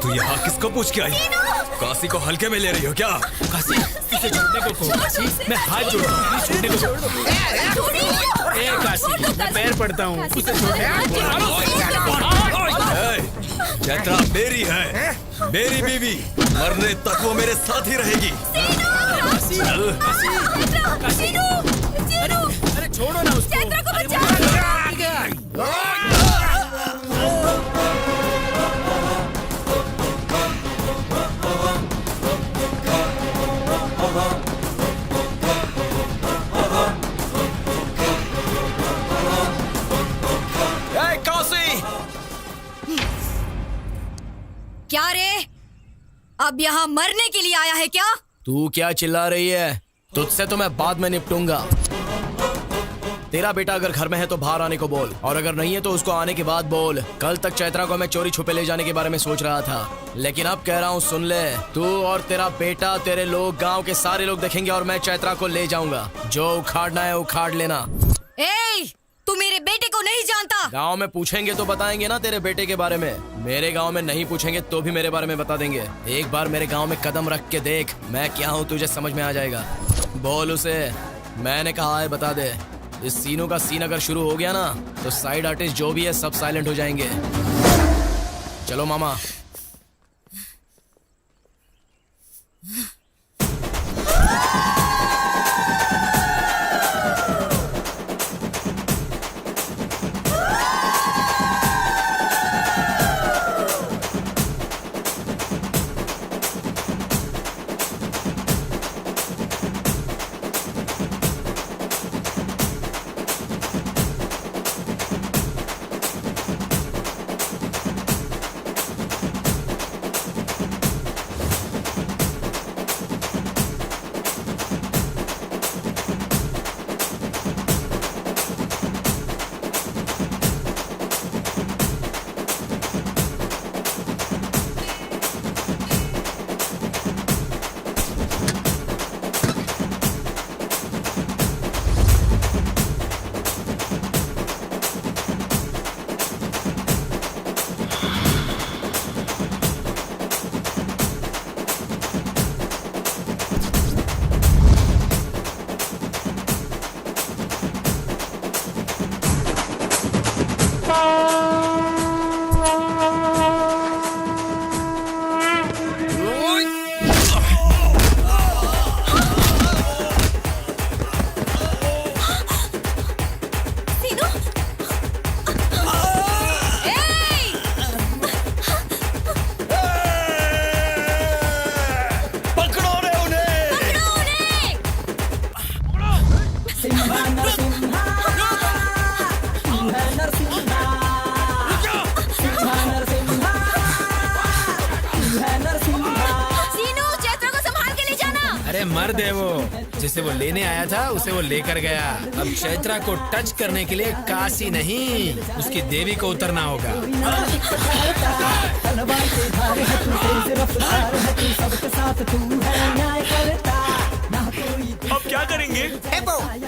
तू यहाँ किसको पूछ के आई? काशी को हल्के में ले रही हो क्या? काशी, इसे छोड़ने को कहो। काशी, मैं हाथ जोड़ता हूँ, प्लीज छोड़ने को कहो। ए काशी, मैं पैर पड़ता हूँ, उसे छोड़ चैत्रा मेरी है, मेरी बीवी। मरने तक वो मेरे साथ ही रहेगी। चल। अरे छोड़ो ना उसको। चैत्रा को बचाओ। क्या रे, अब यहाँ मरने के लिए आया है क्या? तू क्या चिल्ला रही है? तुझसे तो मैं बाद में निपटूंगा। तेरा बेटा अगर घर में है तो बाहर आने को बोल, और अगर नहीं है तो उसको आने के बाद बोल। कल तक चैत्रा को मैं चोरी छुपे ले जाने के बारे में सोच रहा था, लेकिन अब कह रहा हूँ सुन ले। तू और तेरा बेटा, तेरे लोग, गांव के सारे लोग देखेंगे और मैं चैत्रा को ले जाऊंगा। जो उखाड़ना है उखाड़ लेना। ए, तू मेरे बेटे को नहीं जानता। गांव में पूछेंगे तो बताएंगे ना तेरे बेटे के बारे में। मेरे गांव में नहीं पूछेंगे तो भी मेरे बारे में बता देंगे। एक बार मेरे गांव में कदम रख के देख मैं क्या हूँ, तुझे समझ में आ जाएगा। बोल उसे मैंने कहा है बता दे। इस सीनों का सीन अगर शुरू हो गया ना तो साइड आर्टिस्ट जो भी है सब साइलेंट हो जाएंगे। चलो मामा। मर्द है वो। जिसे वो लेने आया था उसे वो लेकर गया। अब चैत्रा को टच करने के लिए काशी नहीं, उसकी देवी को उतरना होगा। अब क्या करेंगे?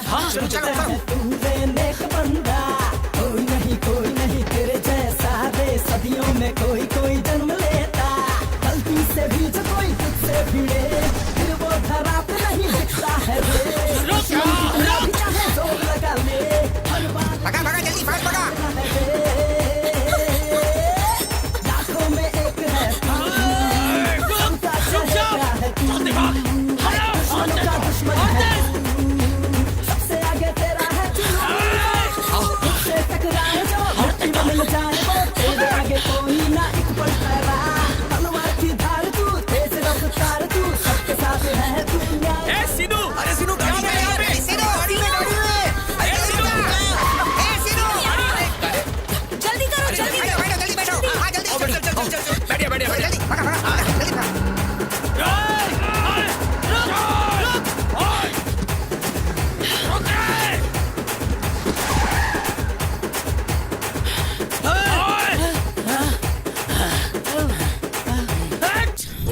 हाँ, चलो चलो कोई नहीं तेरे जैसा दे, सदियों में कोई जन्म लेता, गलती से भी जो कोई तुझसे भिड़े, फिर वो धरा पे नहीं दिखता है रे। जोर लगा ले, भगा भगा जल्दी फास्ट भगा। लाखों में एक है सबका चेहरा है तू, सबका दुश्मन है सबसे आगे तेरा है तू, तुझसे टकराए जो धरती में मिल जाए वो तेरे आगे कोई ना एक पल ठहरा। तलवार की धार तू, तेज रफ्तार तू, सबके साथ है तू। सिद्धू, अरे सिद्धू गाड़ी में यहाँ पे, सिद्धू गाड़ी में अरे सिद्धू, सिद्धू जल्दी करो, जल्दी करो, जल्दी बैठो, हाँ जल्दी चल बैठिए बैठिए बैठिए। जल्दी भगा भगा जल्दी भगा।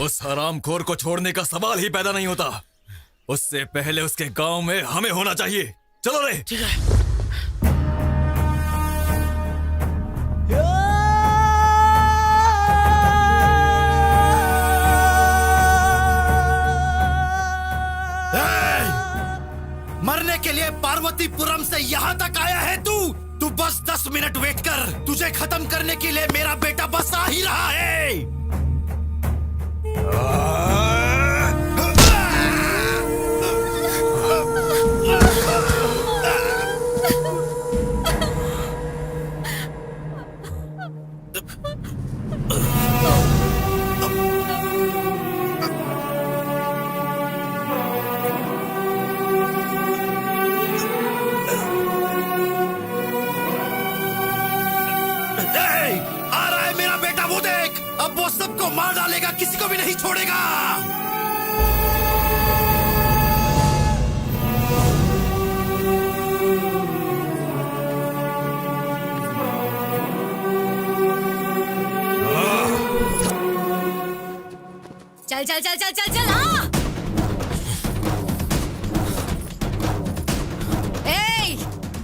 उस हरामखोर को छोड़ने का सवाल ही पैदा नहीं होता। उससे पहले उसके गांव में हमें होना चाहिए। चलो रे। ठीक है। मरने के लिए पार्वतीपुरम से यहाँ तक आया है तू बस 10 मिनट वेट कर। तुझे खत्म करने के लिए मेरा बेटा बस आ ही रहा है। अब वो सबको मार डालेगा, किसी को भी नहीं छोड़ेगा। चल चल चल चल चल चल हाँ।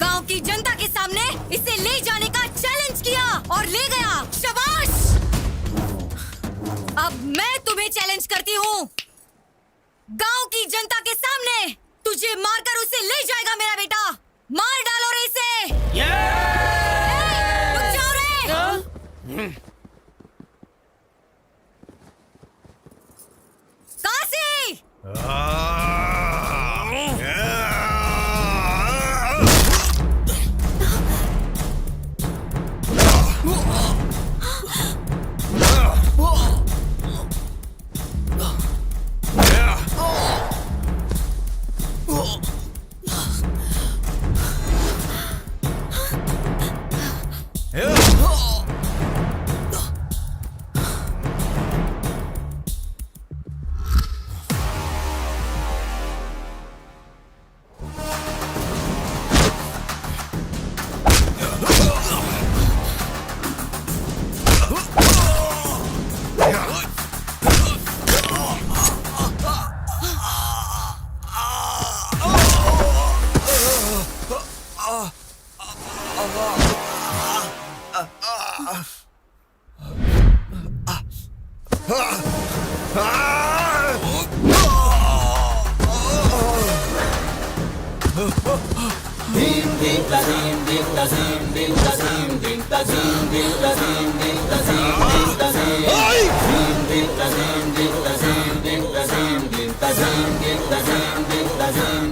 गांव की जनता के सामने इसे ले जाने का चैलेंज किया और ले गया। शाबाश। अब मैं तुम्हें चैलेंज करती हूँ। गांव की जनता के सामने तुझे मारकर उसे ले जाएगा मेरा बेटा। मार डालो रे इसे। रुक जाओ रे। काशी।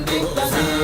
Ding